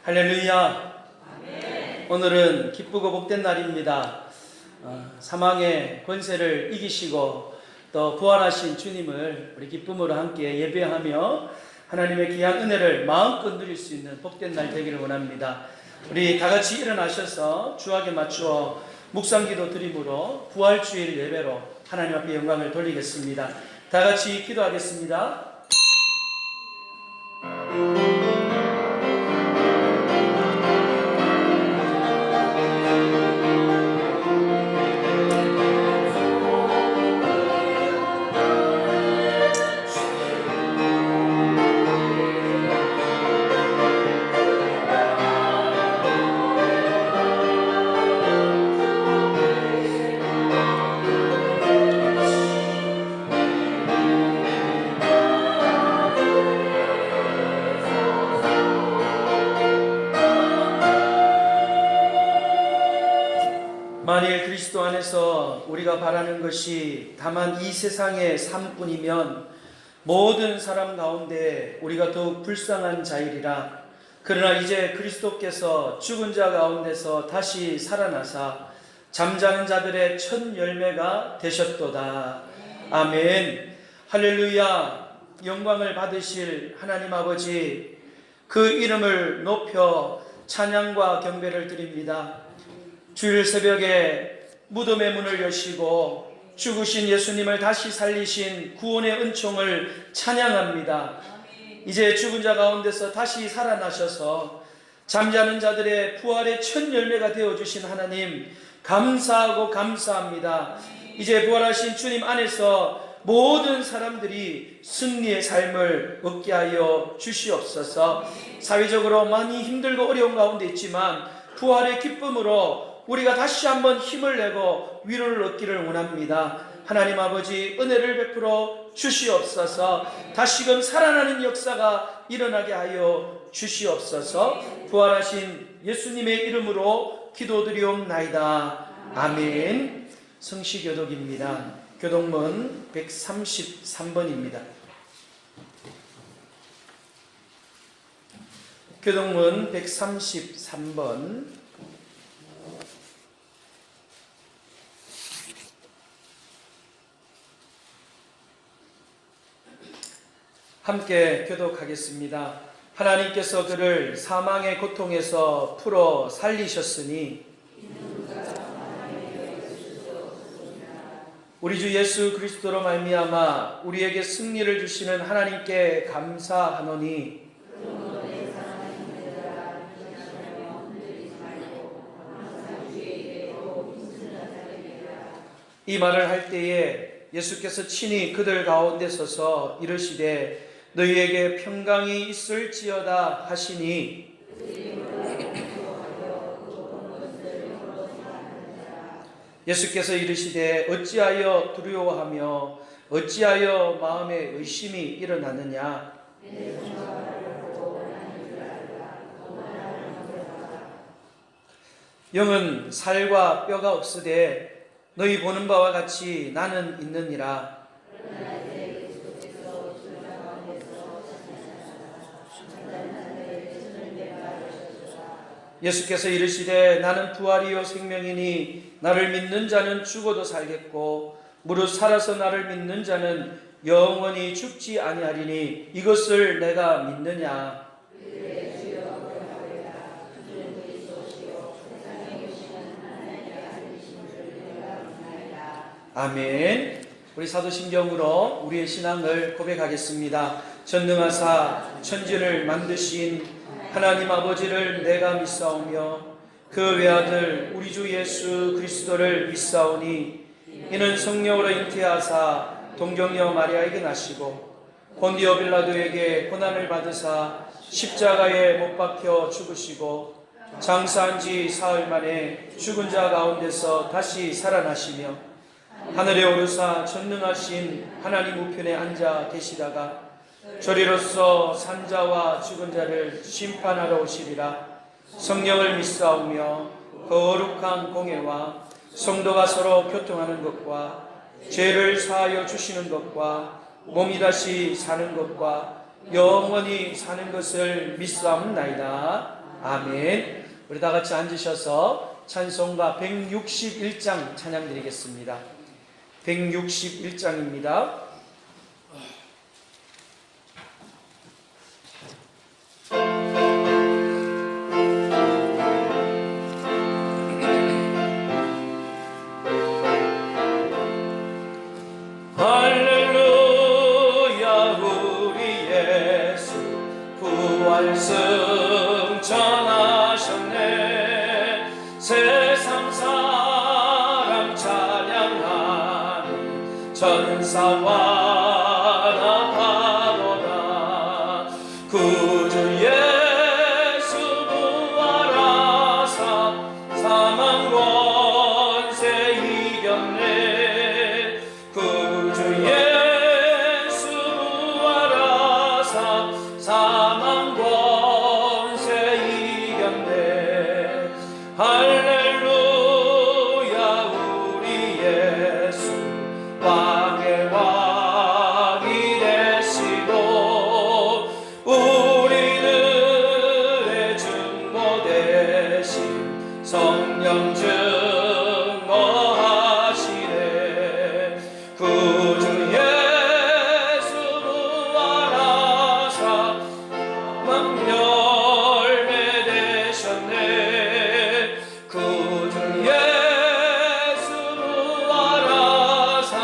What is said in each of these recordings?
할렐루야. 아멘. 오늘은 기쁘고 복된 날입니다. 사망의 권세를 이기시고 또 부활하신 주님을 우리 기쁨으로 함께 예배하며 하나님의 귀한 은혜를 마음껏 누릴 수 있는 복된 날 되기를 원합니다. 우리 다 같이 일어나셔서 주악에 맞추어 묵상기도 드림으로 부활주일 예배로 하나님 앞에 영광을 돌리겠습니다. 다 같이 기도하겠습니다. 만일 그리스도 안에서 우리가 바라는 것이 다만 이 세상의 삶뿐이면 모든 사람 가운데 우리가 더욱 불쌍한 자이리라. 그러나 이제 그리스도께서 죽은 자 가운데서 다시 살아나사 잠자는 자들의 첫 열매가 되셨도다. 아멘. 할렐루야. 영광을 받으실 하나님 아버지, 그 이름을 높여 찬양과 경배를 드립니다. 주일 새벽에 무덤의 문을 여시고 죽으신 예수님을 다시 살리신 구원의 은총을 찬양합니다. 이제 죽은 자 가운데서 다시 살아나셔서 잠자는 자들의 부활의 첫 열매가 되어주신 하나님, 감사하고 감사합니다. 이제 부활하신 주님 안에서 모든 사람들이 승리의 삶을 얻게 하여 주시옵소서. 사회적으로 많이 힘들고 어려운 가운데 있지만 부활의 기쁨으로 우리가 다시 한번 힘을 내고 위로를 얻기를 원합니다. 하나님 아버지, 은혜를 베풀어 주시옵소서. 다시금 살아나는 역사가 일어나게 하여 주시옵소서. 부활하신 예수님의 이름으로 기도드리옵나이다. 아멘. 성시교독입니다. 교독문 133번입니다. 교독문 133번. 함께 교독하겠습니다. 하나님께서 그를 사망의 고통에서 풀어 살리셨으니 우리 주 예수 그리스도로 말미암아 우리에게 승리를 주시는 하나님께 감사하노니 이 말을 할 때에 예수께서 친히 그들 가운데 서서 이르시되 너희에게 평강이 있을지어다 하시니 예수께서 이르시되 어찌하여 두려워하며 어찌하여 마음에 의심이 일어나느냐. 영은 살과 뼈가 없으되 너희 보는 바와 같이 나는 있느니라. 예수께서 이르시되 나는 부활이요 생명이니 나를 믿는 자는 죽어도 살겠고 무릇 살아서 나를 믿는 자는 영원히 죽지 아니하리니 이것을 내가 믿느냐. 아멘. 우리 사도신경으로 우리의 신앙을 고백하겠습니다. 전능하사 천지를 만드신 하나님 아버지를 내가 믿사오며 그 외아들 우리 주 예수 그리스도를 믿사오니 이는 성령으로 잉태하사 동정녀 마리아에게 나시고 본디오 빌라도에게 고난을 받으사 십자가에 못 박혀 죽으시고 장사한 지 사흘 만에 죽은 자 가운데서 다시 살아나시며 하늘에 오르사 전능하신 하나님 우편에 앉아 계시다가 저리로서 산자와 죽은 자를 심판하러 오시리라. 성령을 믿사오며 거룩한 공회와 성도가 서로 교통하는 것과 죄를 사하여 주시는 것과 몸이 다시 사는 것과 영원히 사는 것을 믿사옵나이다. 아멘. 우리 다 같이 앉으셔서 찬송가 161장 찬양 드리겠습니다. 161장입니다. 할렐루야 우리 예수 부활승 전하셨네. 세상 사람 찬양하는 전사와 나파도다. 구주 예수 부활하사 사망 권세 이겼네. 구주 예수 부활하사 사망 권세 이겼네. 할렐루야 우리 예수 왕의 왕이 되시고 우리들의 증거 되신 성령 증거하시네. 구주 예수 부활하사 열매 되셨네. 구주 예수 부활하사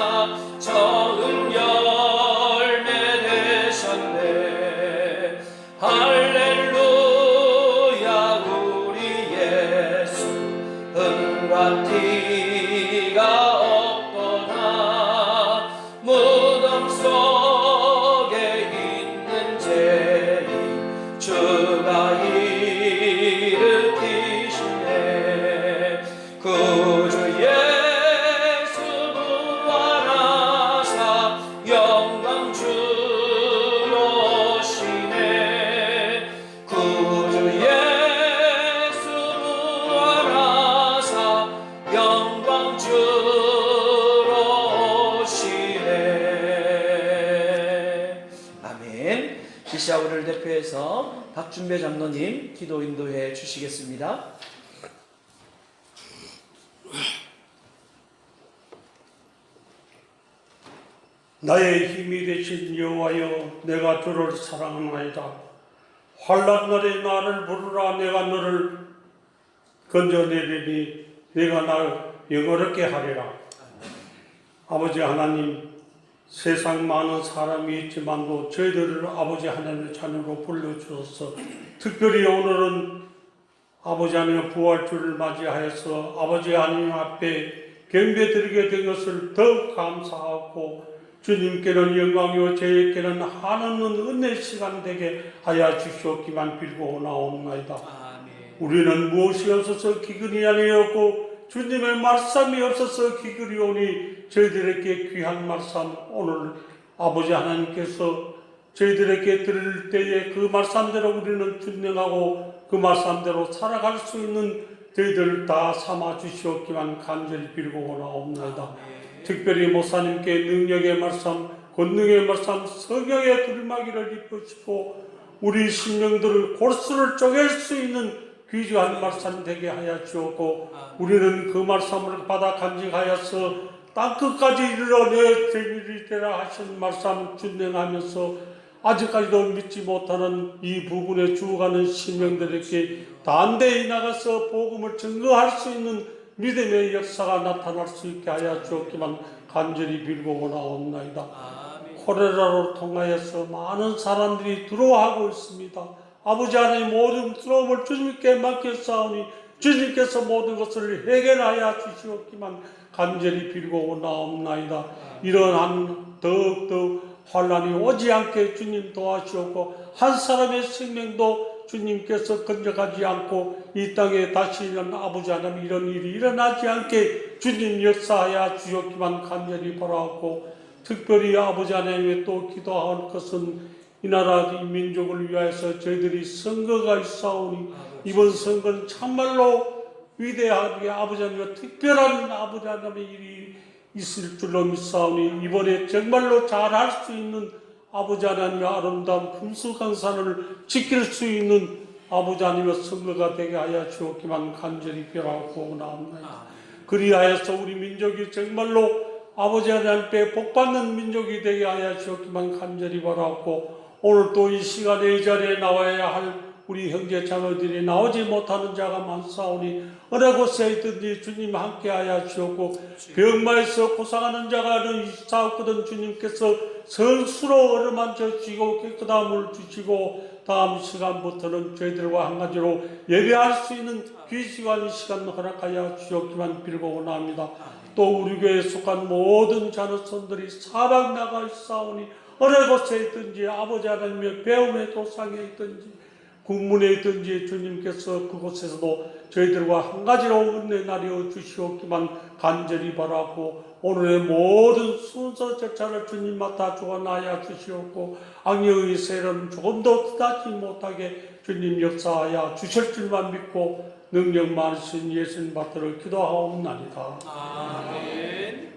처음 열매 되셨네. 할렐루야 우리 예수 은과 티가 없거나 무덤 속에 있는 죄인 주가 일으키시네. 구주 예수 부활하사 영광 주로 오시네. 구주 예수 부활하사 영광 주로 오시네. 아멘. 기시아우를 대표해서 박준배 장로님 기도 인도해 주시겠습니다. 나의 힘이 되신 여호와여, 내가 주를 사랑하나이다. 환난 날에 나를 부르라. 내가 너를 건져내리니 내가 날 영어롭게 하리라. 아버지 하나님, 세상 많은 사람이 있지만도 저희들을 아버지 하나님의 자녀로 불러주셔서 특별히 오늘은 아버지 하나님의 부활주를 맞이하여서 아버지 하나님 앞에 경배드리게 된 것을 더욱 감사하고 주님께는 영광이요 저희에게는 한없는 은혜 시간 되게 하여 주시옵기만 빌고 나옵나이다. 우리는 무엇이 없어서 기근이 아니었고 주님의 말씀이 없어서 기근이 오니 저희들에게 귀한 말씀 오늘 아버지 하나님께서 저희들에게 들을 때에 그 말씀대로 우리는 준행하고 그 말씀대로 살아갈 수 있는 저희들 다 삼아 주시옵기만 간절히 빌고 나옵나이다. 특별히 목사님께 능력의 말씀, 권능의 말씀, 성령의 두루마기를 입으시고 우리 심령들을 골수를 쪼갤 수 있는 귀중한 말씀 되게 하여 주옵고 우리는 그 말씀을 받아 간직하여서 땅끝까지 이르러 내 재미를 되라 하신 말씀 준행하면서 아직까지도 믿지 못하는 이 부분에 죽어가는 심령들에게 단대히 나가서 복음을 증거할 수 있는 믿음의 역사가 나타날 수 있게 하여 주옵기만 간절히 빌고 나옵나이다. 코레라로 통하여서 많은 사람들이 두려워하고 있습니다. 아버지 하나님 모든 두려움을 주님께 맡겼사오니 주님께서 모든 것을 해결하여 주시옵기만 간절히 빌고 나옵나이다. 이러한 더욱더 환난이 오지 않게 주님 도와주옵고 한 사람의 생명도 주님께서 건져가지 않고 이 땅에 다시는 아버지 하나님 이런 일이 일어나지 않게 주님 역사하여 주셨기만 간절히 바라옵고 특별히 아버지 하나님의 또 기도할 것은 이 나라 이 민족을 위하여서 저희들이 선거가 있사오니 이번 선거는 참말로 위대하게 아버지 하나님의 특별한 아버지 하나님의 일이 있을 줄로 믿사오니 이번에 정말로 잘할 수 있는 아버지 하나님의 아름다운 금수강산을 지킬 수 있는 아버지 하나님의 선거가 되게 하여 주었기만 간절히 비라고 나옵니다. 그리하여서 우리 민족이 정말로 아버지 하나님께 복받는 민족이 되게 하여 주었기만 간절히 바라고, 오늘 또 이 시간에 이 자리에 나와야 할 우리 형제 자매들이 나오지 못하는 자가 많사오니 어느 곳에 있든지 주님 함께하여 주었고, 병마에서 고상하는 자가는 있사옵거든 주님께서 선수로 어루만져 주시고 깨끗한 물 주시고, 다음 시간부터는 저희들과 한 가지로 예배할 수 있는 귀시간 이 시간 허락하여 주셨기만 빌고 원합니다. 또 우리 교회에 속한 모든 자녀손들이 사방 나가 있사오니 어느 곳에 있든지 아버지 하나님의 배움의 도상에 있든지 국문에 있든지 주님께서 그곳에서도 저희들과 한 가지로 은혜 나려 주시옵기만 간절히 바라고, 오늘의 모든 순서 절차를 주님 맡아 주관하여 주시옵고, 악령의 세력은 조금도 뜻하지 못하게 주님 역사하여 주실 줄만 믿고 능력 많으신 예수님 받들어 기도하옵나이다. 아멘.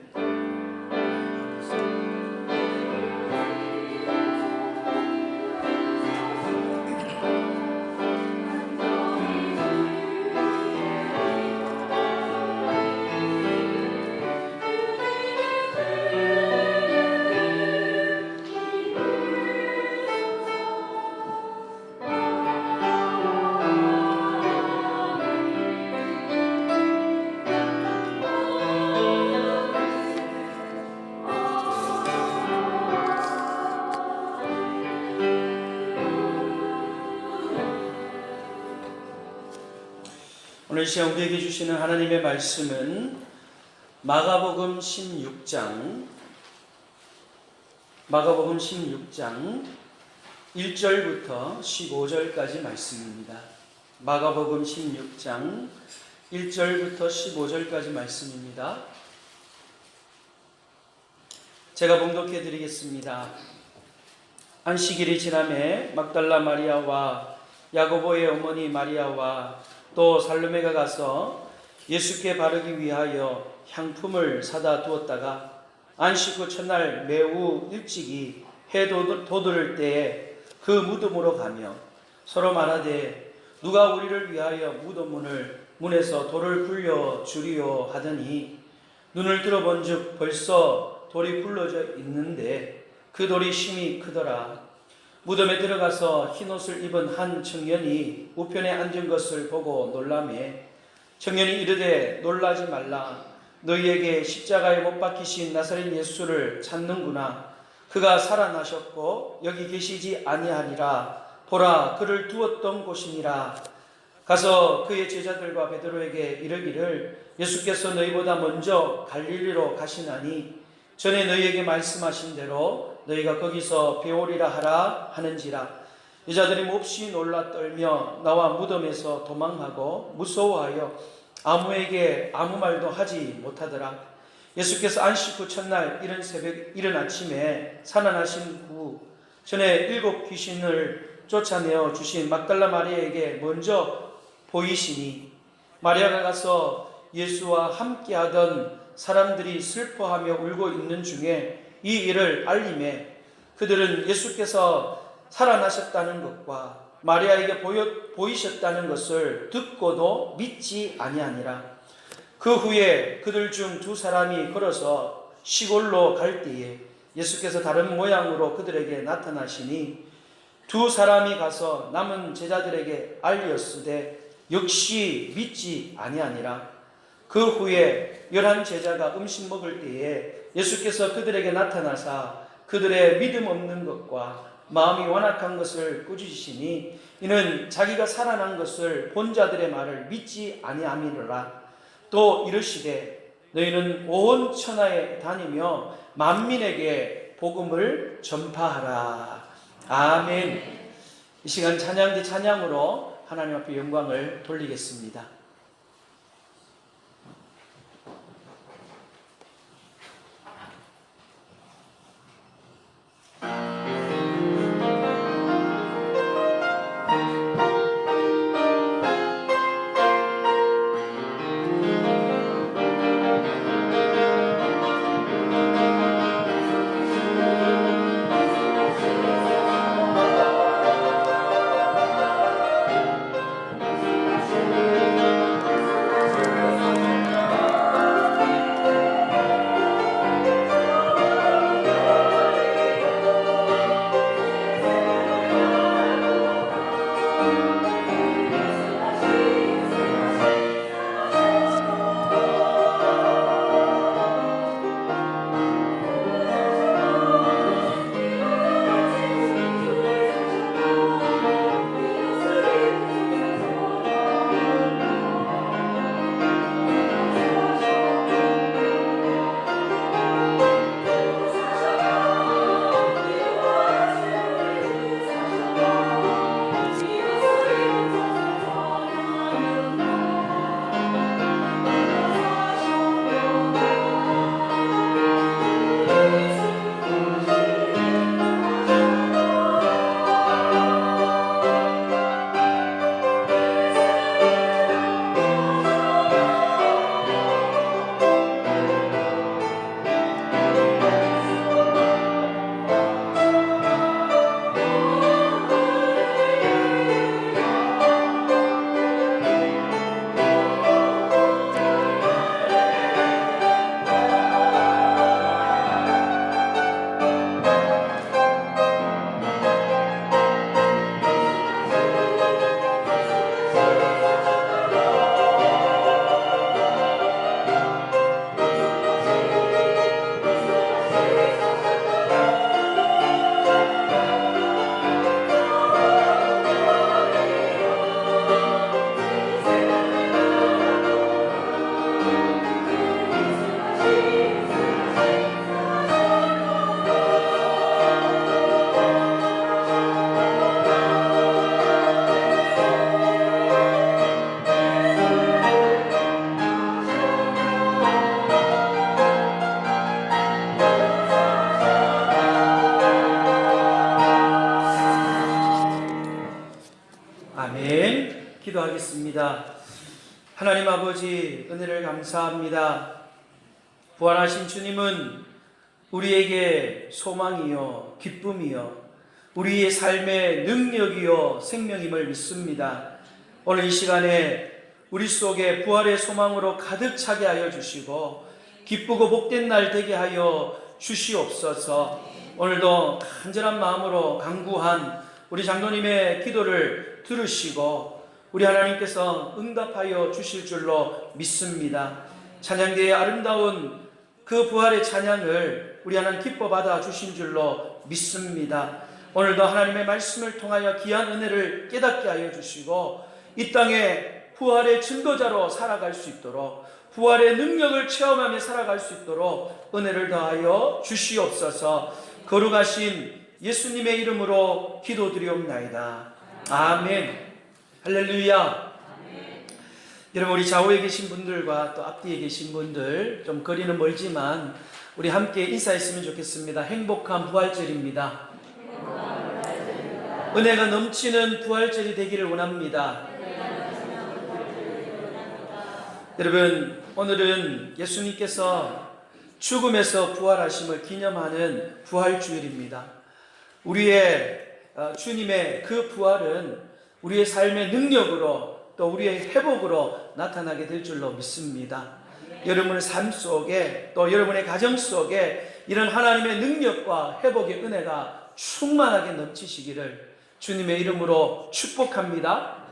오늘 시간 우리에게 주시는 하나님의 말씀은 마가복음 16장 1절부터 15절까지 말씀입니다. 마가복음 16장 1절부터 15절까지 말씀입니다. 제가 봉독해 드리겠습니다. 안식일이 지남에 막달라 마리아와 야고보의 어머니 마리아와 또 살로메가 가서 예수께 바르기 위하여 향품을 사다 두었다가 안식 후 첫날 매우 일찍이 해 돋을 때에 그 무덤으로 가며 서로 말하되 누가 우리를 위하여 문에서 돌을 굴려 주리요 하더니 눈을 들어본즉 벌써 돌이 굴러져 있는데 그 돌이 심히 크더라. 무덤에 들어가서 흰옷을 입은 한 청년이 우편에 앉은 것을 보고 놀라매 청년이 이르되 놀라지 말라. 너희에게 십자가에 못 박히신 나사렛 예수를 찾는구나. 그가 살아나셨고 여기 계시지 아니하니라. 보라, 그를 두었던 곳이니라. 가서 그의 제자들과 베드로에게 이르기를 예수께서 너희보다 먼저 갈릴리로 가시나니 전에 너희에게 말씀하신 대로 너희가 거기서 배우리라 하라 하는지라. 여자들이 몹시 놀라 떨며 나와 무덤에서 도망하고 무서워하여 아무에게 아무 말도 하지 못하더라. 예수께서 안식 후 첫날 이른 아침에 살아나신 후 전에 7 귀신을 쫓아내어 주신 막달라 마리아에게 먼저 보이시니 마리아가 가서 예수와 함께하던 사람들이 슬퍼하며 울고 있는 중에 이 일을 알림에 그들은 예수께서 살아나셨다는 것과 마리아에게 보이셨다는 것을 듣고도 믿지 아니하니라. 그 후에 그들 중 2 사람이 걸어서 시골로 갈 때에 예수께서 다른 모양으로 그들에게 나타나시니 2 사람이 가서 남은 제자들에게 알렸으되 역시 믿지 아니하니라. 그 후에 11 제자가 음식 먹을 때에 예수께서 그들에게 나타나사 그들의 믿음 없는 것과 마음이 완악한 것을 꾸짖으시니 이는 자기가 살아난 것을 본 자들의 말을 믿지 아니함이로라. 또 이르시되 너희는 온 천하에 다니며 만민에게 복음을 전파하라. 아멘. 이 시간 찬양 뒤 찬양으로 하나님 앞에 영광을 돌리겠습니다. 기도하겠습니다. 하나님 아버지, 은혜를 감사합니다. 부활하신 주님은 우리에게 소망이요 기쁨이요 우리의 삶의 능력이요 생명임을 믿습니다. 오늘 이 시간에 우리 속에 부활의 소망으로 가득 차게 하여 주시고 기쁘고 복된 날 되게 하여 주시옵소서. 오늘도 간절한 마음으로 간구한 우리 장로님의 기도를 들으시고 우리 하나님께서 응답하여 주실 줄로 믿습니다. 찬양대의 아름다운 그 부활의 찬양을 우리 하나님 기뻐 받아 주신 줄로 믿습니다. 오늘도 하나님의 말씀을 통하여 귀한 은혜를 깨닫게 하여 주시고 이 땅에 부활의 증거자로 살아갈 수 있도록 부활의 능력을 체험하며 살아갈 수 있도록 은혜를 더하여 주시옵소서. 거룩하신 예수님의 이름으로 기도드리옵나이다. 아멘. 할렐루야. 여러분, 우리 좌우에 계신 분들과 또 앞뒤에 계신 분들 좀 거리는 멀지만 우리 함께 인사했으면 좋겠습니다. 행복한 부활절입니다. 은혜가 넘치는 부활절이 되기를 원합니다. 여러분, 오늘은 예수님께서 죽음에서 부활하심을 기념하는 부활주일입니다. 우리의 주님의 그 부활은 우리의 삶의 능력으로 또 우리의 회복으로 나타나게 될 줄로 믿습니다. 여러분의 삶 속에 또 여러분의 가정 속에 이런 하나님의 능력과 회복의 은혜가 충만하게 넘치시기를 주님의 이름으로 축복합니다.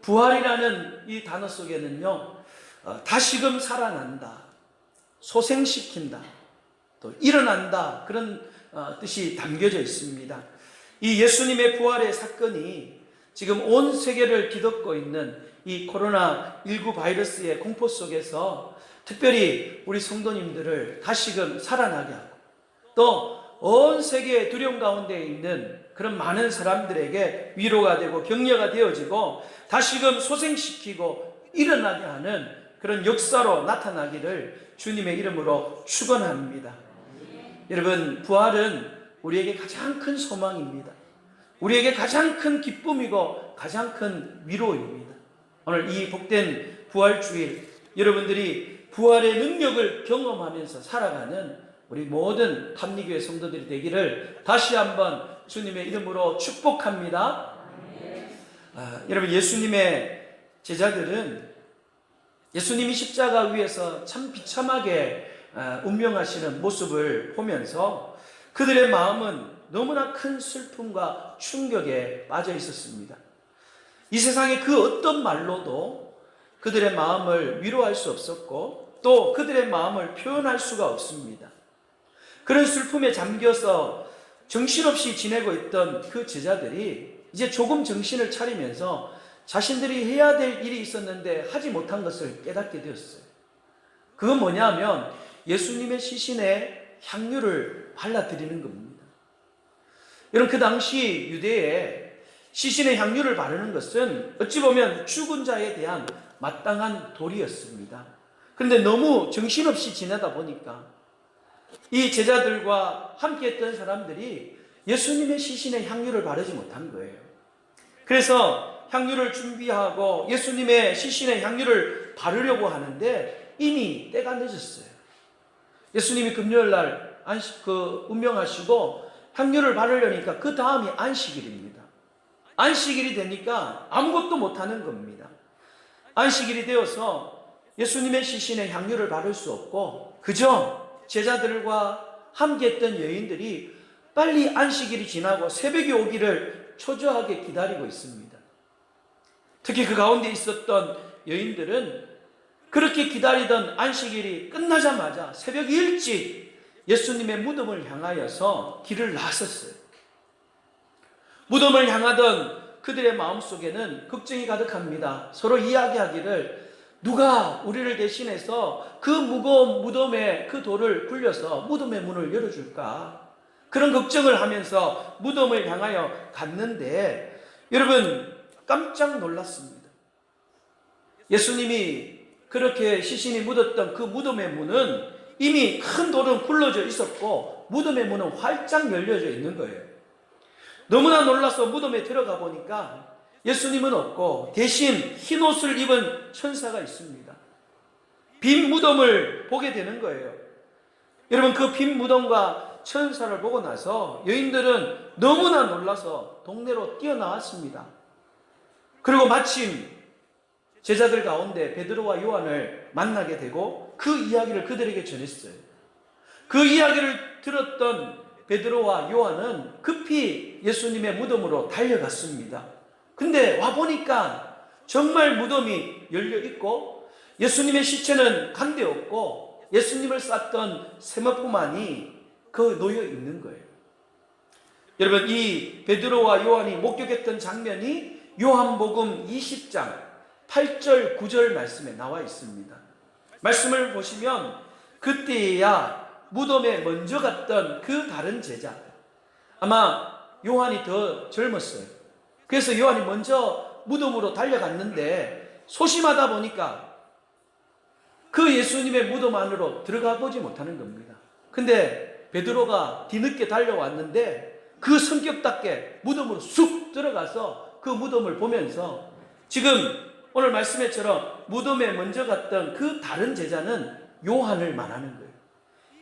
부활이라는 이 단어 속에는요, 다시금 살아난다, 소생시킨다, 또 일어난다, 그런 뜻이 담겨져 있습니다. 이 예수님의 부활의 사건이 지금 온 세계를 뒤덮고 있는 이 코로나19 바이러스의 공포 속에서 특별히 우리 성도님들을 다시금 살아나게 하고 또 온 세계의 두려움 가운데 있는 그런 많은 사람들에게 위로가 되고 격려가 되어지고 다시금 소생시키고 일어나게 하는 그런 역사로 나타나기를 주님의 이름으로 축원합니다. 여러분, 부활은 우리에게 가장 큰 소망입니다. 우리에게 가장 큰 기쁨이고 가장 큰 위로입니다. 오늘 이 복된 부활주일, 여러분들이 부활의 능력을 경험하면서 살아가는 우리 모든 탐리교회 성도들이 되기를 다시 한번 주님의 이름으로 축복합니다. 여러분, 예수님의 제자들은 예수님이 십자가 위에서 참 비참하게 운명하시는 모습을 보면서 그들의 마음은 너무나 큰 슬픔과 충격에 빠져 있었습니다. 이 세상의 그 어떤 말로도 그들의 마음을 위로할 수 없었고 또 그들의 마음을 표현할 수가 없습니다. 그런 슬픔에 잠겨서 정신없이 지내고 있던 그 제자들이 이제 조금 정신을 차리면서 자신들이 해야 될 일이 있었는데 하지 못한 것을 깨닫게 되었어요. 그건 뭐냐면 예수님의 시신에 향유를 발라드리는 겁니다. 여러분, 그 당시 유대에 시신에 향유를 바르는 것은 어찌 보면 죽은 자에 대한 마땅한 도리였습니다. 그런데 너무 정신없이 지내다 보니까 이 제자들과 함께 했던 사람들이 예수님의 시신에 향유를 바르지 못한 거예요. 그래서 향유를 준비하고 예수님의 시신에 향유를 바르려고 하는데 이미 때가 늦었어요. 예수님이 금요일날 운명하시고 향유를 바르려니까 그 다음이 안식일입니다. 안식일이 되니까 아무것도 못하는 겁니다. 안식일이 되어서 예수님의 시신에 향유를 바를 수 없고 그저 제자들과 함께했던 여인들이 빨리 안식일이 지나고 새벽이 오기를 초조하게 기다리고 있습니다. 특히 그 가운데 있었던 여인들은 그렇게 기다리던 안식일이 끝나자마자 새벽 일찍 예수님의 무덤을 향하여서 길을 나섰어요. 무덤을 향하던 그들의 마음속에는 걱정이 가득합니다. 서로 이야기하기를 누가 우리를 대신해서 그 무거운 무덤의 그 돌을 굴려서 무덤의 문을 열어줄까? 그런 걱정을 하면서 무덤을 향하여 갔는데 여러분, 깜짝 놀랐습니다. 예수님이 그렇게 시신이 묻었던 그 무덤의 문은 이미 큰 돌은 굴러져 있었고 무덤의 문은 활짝 열려져 있는 거예요. 너무나 놀라서 무덤에 들어가 보니까 예수님은 없고 대신 흰 옷을 입은 천사가 있습니다. 빈 무덤을 보게 되는 거예요. 여러분, 그 빈 무덤과 천사를 보고 나서 여인들은 너무나 놀라서 동네로 뛰어나왔습니다. 그리고 마침 제자들 가운데 베드로와 요한을 만나게 되고 그 이야기를 그들에게 전했어요. 그 이야기를 들었던 베드로와 요한은 급히 예수님의 무덤으로 달려갔습니다. 근데 와보니까 정말 무덤이 열려 있고 예수님의 시체는 간데 없고 예수님을 쌌던 세마포만이 그 놓여 있는 거예요. 여러분, 이 베드로와 요한이 목격했던 장면이 요한복음 20장 8절 9절 말씀에 나와 있습니다. 말씀을 보시면 그때야 무덤에 먼저 갔던 그 다른 제자, 아마 요한이 더 젊었어요. 그래서 요한이 먼저 무덤으로 달려갔는데 소심하다 보니까 그 예수님의 무덤 안으로 들어가 보지 못하는 겁니다. 근데 베드로가 뒤늦게 달려왔는데 그 성격답게 무덤으로 쑥 들어가서 그 무덤을 보면서 지금 오늘 말씀에처럼 무덤에 먼저 갔던 그 다른 제자는 요한을 말하는 거예요.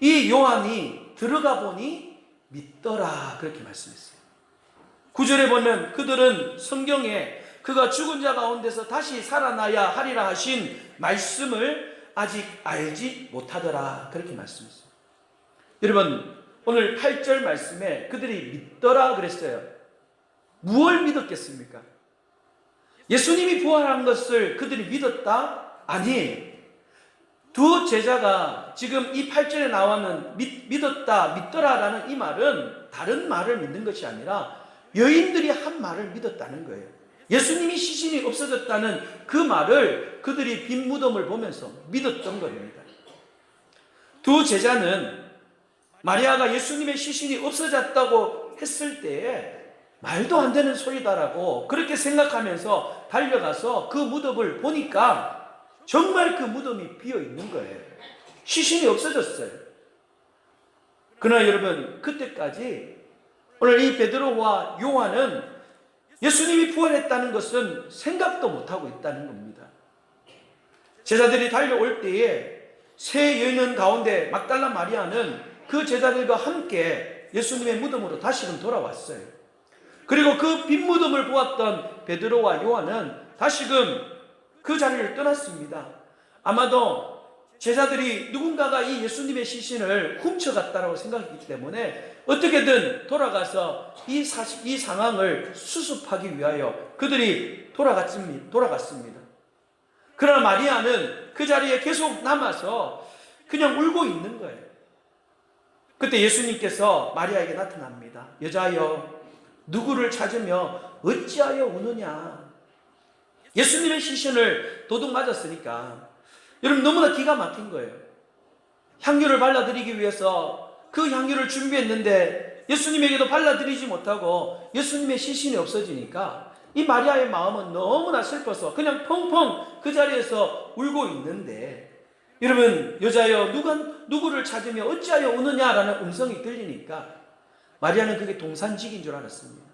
이 요한이 들어가 보니 믿더라, 그렇게 말씀했어요. 9절에 보면 그들은 성경에 그가 죽은 자 가운데서 다시 살아나야 하리라 하신 말씀을 아직 알지 못하더라, 그렇게 말씀했어요. 여러분, 오늘 8절 말씀에 그들이 믿더라 그랬어요. 무엇을 믿었겠습니까? 예수님이 부활한 것을 그들이 믿었다? 아니에요. 두 제자가 지금 이 8절에 나와는 믿었다, 믿더라라는 이 말은 다른 말을 믿는 것이 아니라 여인들이 한 말을 믿었다는 거예요. 예수님이 시신이 없어졌다는 그 말을 그들이 빈 무덤을 보면서 믿었던 겁니다. 두 제자는 마리아가 예수님의 시신이 없어졌다고 했을 때에 말도 안 되는 소리다라고 그렇게 생각하면서 달려가서 그 무덤을 보니까 정말 그 무덤이 비어 있는 거예요. 시신이 없어졌어요. 그러나 여러분, 그때까지 오늘 이 베드로와 요한은 예수님이 부활했다는 것은 생각도 못하고 있다는 겁니다. 제자들이 달려올 때에 세 여인 가운데 막달라 마리아는 그 제자들과 함께 예수님의 무덤으로 다시금 돌아왔어요. 그리고 그 빈 무덤을 보았던 베드로와 요한은 다시금 그 자리를 떠났습니다. 아마도 제자들이 누군가가 이 예수님의 시신을 훔쳐갔다고 생각했기 때문에 어떻게든 돌아가서 이 상황을 수습하기 위하여 그들이 돌아갔습니다. 그러나 마리아는 그 자리에 계속 남아서 그냥 울고 있는 거예요. 그때 예수님께서 마리아에게 나타납니다. 여자여, 누구를 찾으며 어찌하여 우느냐. 예수님의 시신을 도둑 맞았으니까 여러분, 너무나 기가 막힌 거예요. 향유를 발라드리기 위해서 그 향유를 준비했는데 예수님에게도 발라드리지 못하고 예수님의 시신이 없어지니까 이 마리아의 마음은 너무나 슬퍼서 그냥 펑펑 그 자리에서 울고 있는데, 여러분, 여자여 누구를 찾으며 어찌하여 우느냐라는 음성이 들리니까 마리아는 그게 동산직인 줄 알았습니다.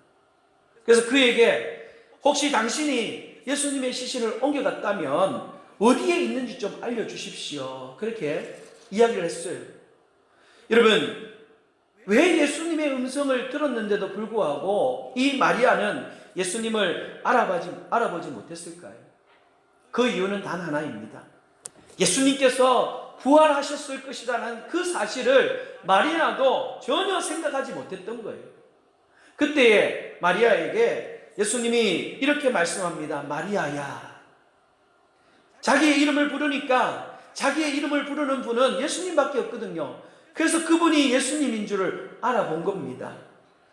그래서 그에게 혹시 당신이 예수님의 시신을 옮겨갔다면 어디에 있는지 좀 알려주십시오, 그렇게 이야기를 했어요. 여러분, 왜 예수님의 음성을 들었는데도 불구하고 이 마리아는 예수님을 알아보지 못했을까요? 그 이유는 단 하나입니다. 예수님께서 부활하셨을 것이라는 그 사실을 마리아도 전혀 생각하지 못했던 거예요. 그때에 마리아에게 예수님이 이렇게 말씀합니다. 마리아야. 자기의 이름을 부르니까 자기의 이름을 부르는 분은 예수님밖에 없거든요. 그래서 그분이 예수님인 줄을 알아본 겁니다.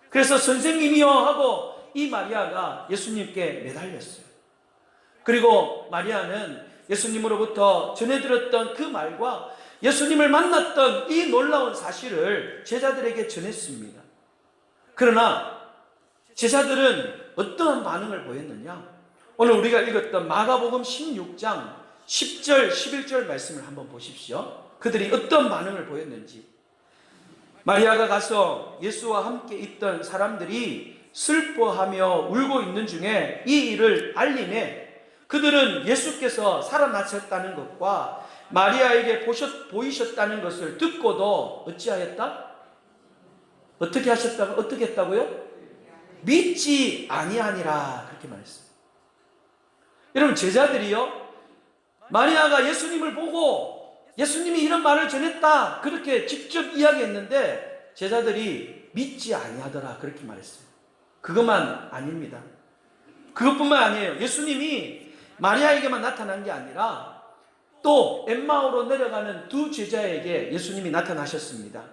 그래서 선생님이요 하고 이 마리아가 예수님께 매달렸어요. 그리고 마리아는 예수님으로부터 전해 들었던 그 말과 예수님을 만났던 이 놀라운 사실을 제자들에게 전했습니다. 그러나 제자들은 어떠한 반응을 보였느냐? 오늘 우리가 읽었던 마가복음 16장 10절, 11절 말씀을 한번 보십시오. 그들이 어떤 반응을 보였는지. 마리아가 가서 예수와 함께 있던 사람들이 슬퍼하며 울고 있는 중에 이 일을 알림해 그들은 예수께서 살아나셨다는 것과 마리아에게 보이셨다는 것을 듣고도 어찌하였다? 어떻게 했다고요? 믿지 아니하니라 그렇게 말했어요. 여러분, 제자들이요, 마리아가 예수님을 보고 예수님이 이런 말을 전했다 그렇게 직접 이야기했는데 제자들이 믿지 아니하더라 그렇게 말했어요. 그것만 아닙니다. 그것뿐만 아니에요. 예수님이 마리아에게만 나타난 게 아니라 또 엠마오로 내려가는 두 제자에게 예수님이 나타나셨습니다.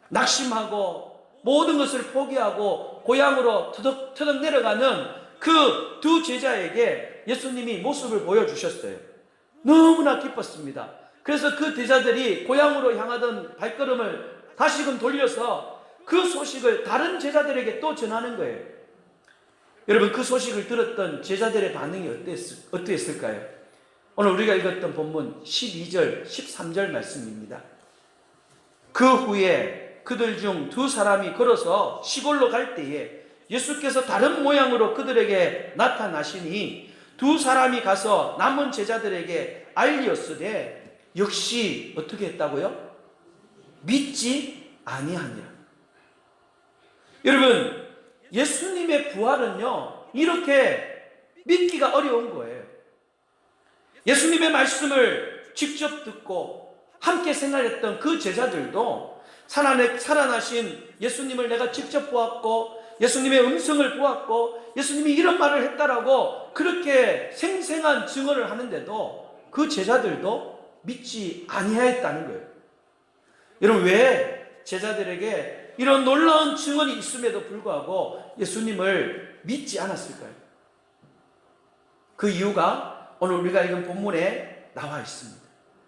낙심하고 모든 것을 포기하고 고향으로 터덕터덕 내려가는 그 두 제자에게 예수님이 모습을 보여주셨어요. 너무나 기뻤습니다. 그래서 그 제자들이 고향으로 향하던 발걸음을 다시금 돌려서 그 소식을 다른 제자들에게 또 전하는 거예요. 여러분, 그 소식을 들었던 제자들의 반응이 어땠을까요? 오늘 우리가 읽었던 본문 12절, 13절 말씀입니다. 그 후에 그들 중 두 사람이 걸어서 시골로 갈 때에 예수께서 다른 모양으로 그들에게 나타나시니 두 사람이 가서 남은 제자들에게 알리었으되 역시 어떻게 했다고요? 믿지 아니하니라. 여러분, 예수님의 부활은요, 이렇게 믿기가 어려운 거예요. 예수님의 말씀을 직접 듣고 함께 생활했던 그 제자들도 살아나신 예수님을 내가 직접 보았고 예수님의 음성을 보았고 예수님이 이런 말을 했다라고 그렇게 생생한 증언을 하는데도 그 제자들도 믿지 아니하였다는 거예요. 여러분, 왜 제자들에게 이런 놀라운 증언이 있음에도 불구하고 예수님을 믿지 않았을까요? 그 이유가 오늘 우리가 읽은 본문에 나와 있습니다.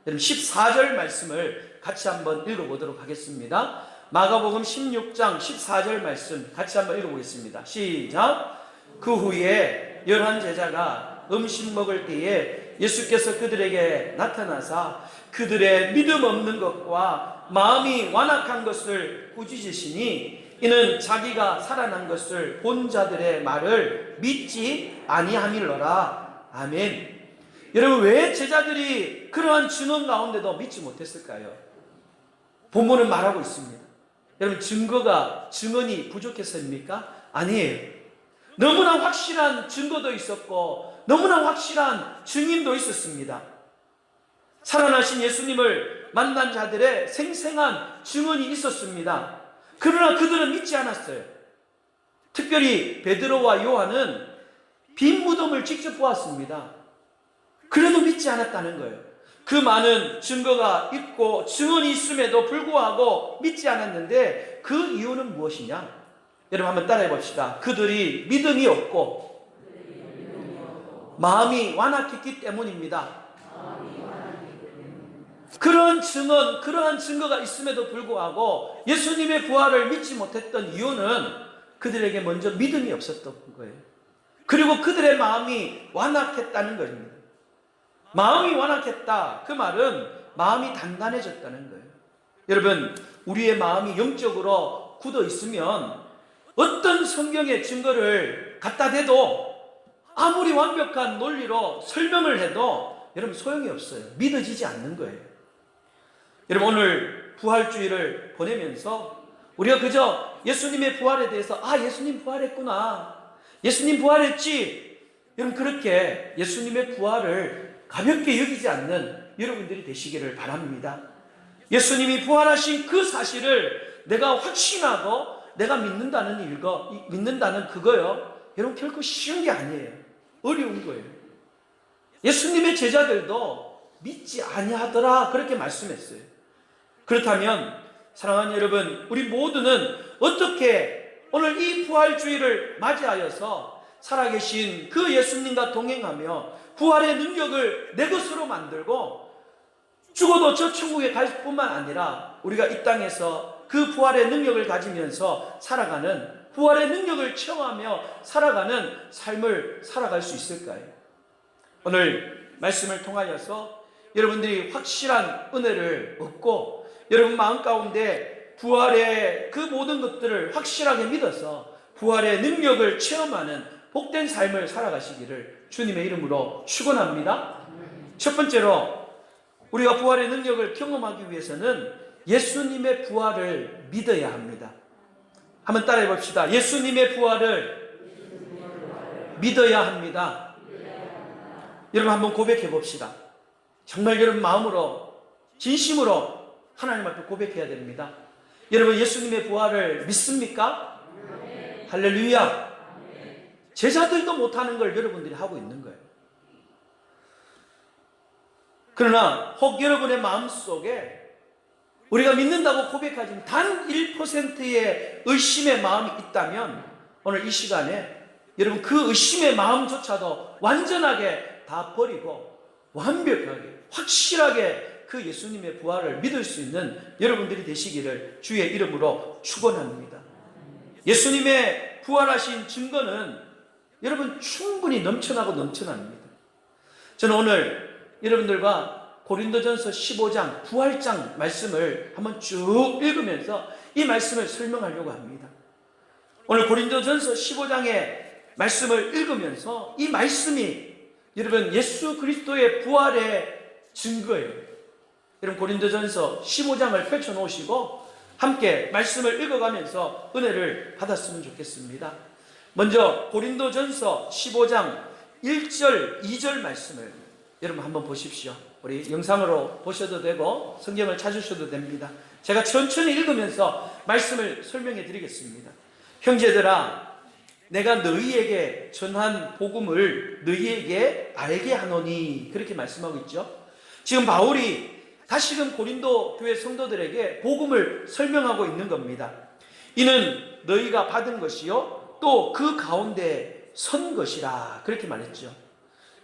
여러분, 14절 말씀을 같이 한번 읽어보도록 하겠습니다. 마가복음 16장 14절 말씀 같이 한번 읽어보겠습니다. 시작. 그 후에 11제자가 음식 먹을 때에 예수께서 그들에게 나타나사 그들의 믿음 없는 것과 마음이 완악한 것을 꾸짖으시니 이는 자기가 살아난 것을 본 자들의 말을 믿지 아니함이로라. 아멘. 여러분, 왜 제자들이 그러한 증언 가운데도 믿지 못했을까요? 본문은 말하고 있습니다. 여러분, 증언이 부족해서입니까? 아니에요. 너무나 확실한 증거도 있었고 너무나 확실한 증인도 있었습니다. 살아나신 예수님을 만난 자들의 생생한 증언이 있었습니다. 그러나 그들은 믿지 않았어요. 특별히 베드로와 요한은 빈 무덤을 직접 보았습니다. 그래도 믿지 않았다는 거예요. 그 많은 증거가 있고 증언이 있음에도 불구하고 믿지 않았는데 그 이유는 무엇이냐? 여러분, 한번 따라해 봅시다. 그들이 믿음이 없고 마음이 완악했기 때문입니다. 그러한 증거가 있음에도 불구하고 예수님의 부활을 믿지 못했던 이유는 그들에게 먼저 믿음이 없었던 거예요. 그리고 그들의 마음이 완악했다는 것입니다. 마음이 완악했다. 그 말은 마음이 단단해졌다는 거예요. 여러분, 우리의 마음이 영적으로 굳어 있으면 어떤 성경의 증거를 갖다 대도 아무리 완벽한 논리로 설명을 해도 여러분 소용이 없어요. 믿어지지 않는 거예요. 여러분, 오늘 부활주의를 보내면서 우리가 그저 예수님의 부활에 대해서 예수님 부활했구나, 예수님 부활했지, 여러분 그렇게 예수님의 부활을 가볍게 여기지 않는 여러분들이 되시기를 바랍니다. 예수님이 부활하신 그 사실을 내가 확신하고 내가 믿는다는 그거요, 여러분 결코 쉬운 게 아니에요. 어려운 거예요. 예수님의 제자들도 믿지 아니하더라 그렇게 말씀했어요. 그렇다면 사랑하는 여러분, 우리 모두는 어떻게 오늘 이 부활주의를 맞이하여서 살아계신 그 예수님과 동행하며 부활의 능력을 내 것으로 만들고 죽어도 저 천국에 갈 뿐만 아니라 우리가 이 땅에서 그 부활의 능력을 가지면서 살아가는, 부활의 능력을 체험하며 살아가는 삶을 살아갈 수 있을까요? 오늘 말씀을 통하여서 여러분들이 확실한 은혜를 얻고 여러분 마음 가운데 부활의 그 모든 것들을 확실하게 믿어서 부활의 능력을 체험하는 복된 삶을 살아가시기를 주님의 이름으로 축원합니다. 첫 번째로 우리가 부활의 능력을 경험하기 위해서는 예수님의 부활을 믿어야 합니다. 한번 따라해 봅시다. 예수님의 부활을 믿어야 합니다. 여러분 한번 고백해 봅시다. 정말 여러분 마음으로 진심으로 하나님 앞에 고백해야 됩니다. 여러분 예수님의 부활을 믿습니까? 할렐루야. 제자들도 못하는 걸 여러분들이 하고 있는 거예요. 그러나 혹 여러분의 마음속에 우리가 믿는다고 고백하지만 단 1%의 의심의 마음이 있다면 오늘 이 시간에 여러분 그 의심의 마음조차도 완전하게 다 버리고 완벽하게 확실하게 그 예수님의 부활을 믿을 수 있는 여러분들이 되시기를 주의 이름으로 축원합니다. 예수님의 부활하신 증거는 여러분 충분히 넘쳐나고 넘쳐납니다. 저는 오늘 여러분들과 고린도전서 15장 부활장 말씀을 한번 쭉 읽으면서 이 말씀을 설명하려고 합니다. 오늘 고린도전서 15장의 말씀을 읽으면서 이 말씀이 여러분 예수 그리스도의 부활의 증거예요. 여러분 고린도전서 15장을 펼쳐놓으시고 함께 말씀을 읽어가면서 은혜를 받았으면 좋겠습니다. 먼저 고린도전서 15장 1절 2절 말씀을 여러분 한번 보십시오. 우리 영상으로 보셔도 되고 성경을 찾으셔도 됩니다. 제가 천천히 읽으면서 말씀을 설명해 드리겠습니다. 형제들아, 내가 너희에게 전한 복음을 너희에게 알게 하노니, 그렇게 말씀하고 있죠. 지금 바울이 다시금 고린도 교회 성도들에게 복음을 설명하고 있는 겁니다. 이는 너희가 받은 것이요 또 그 가운데 선 것이라, 그렇게 말했죠.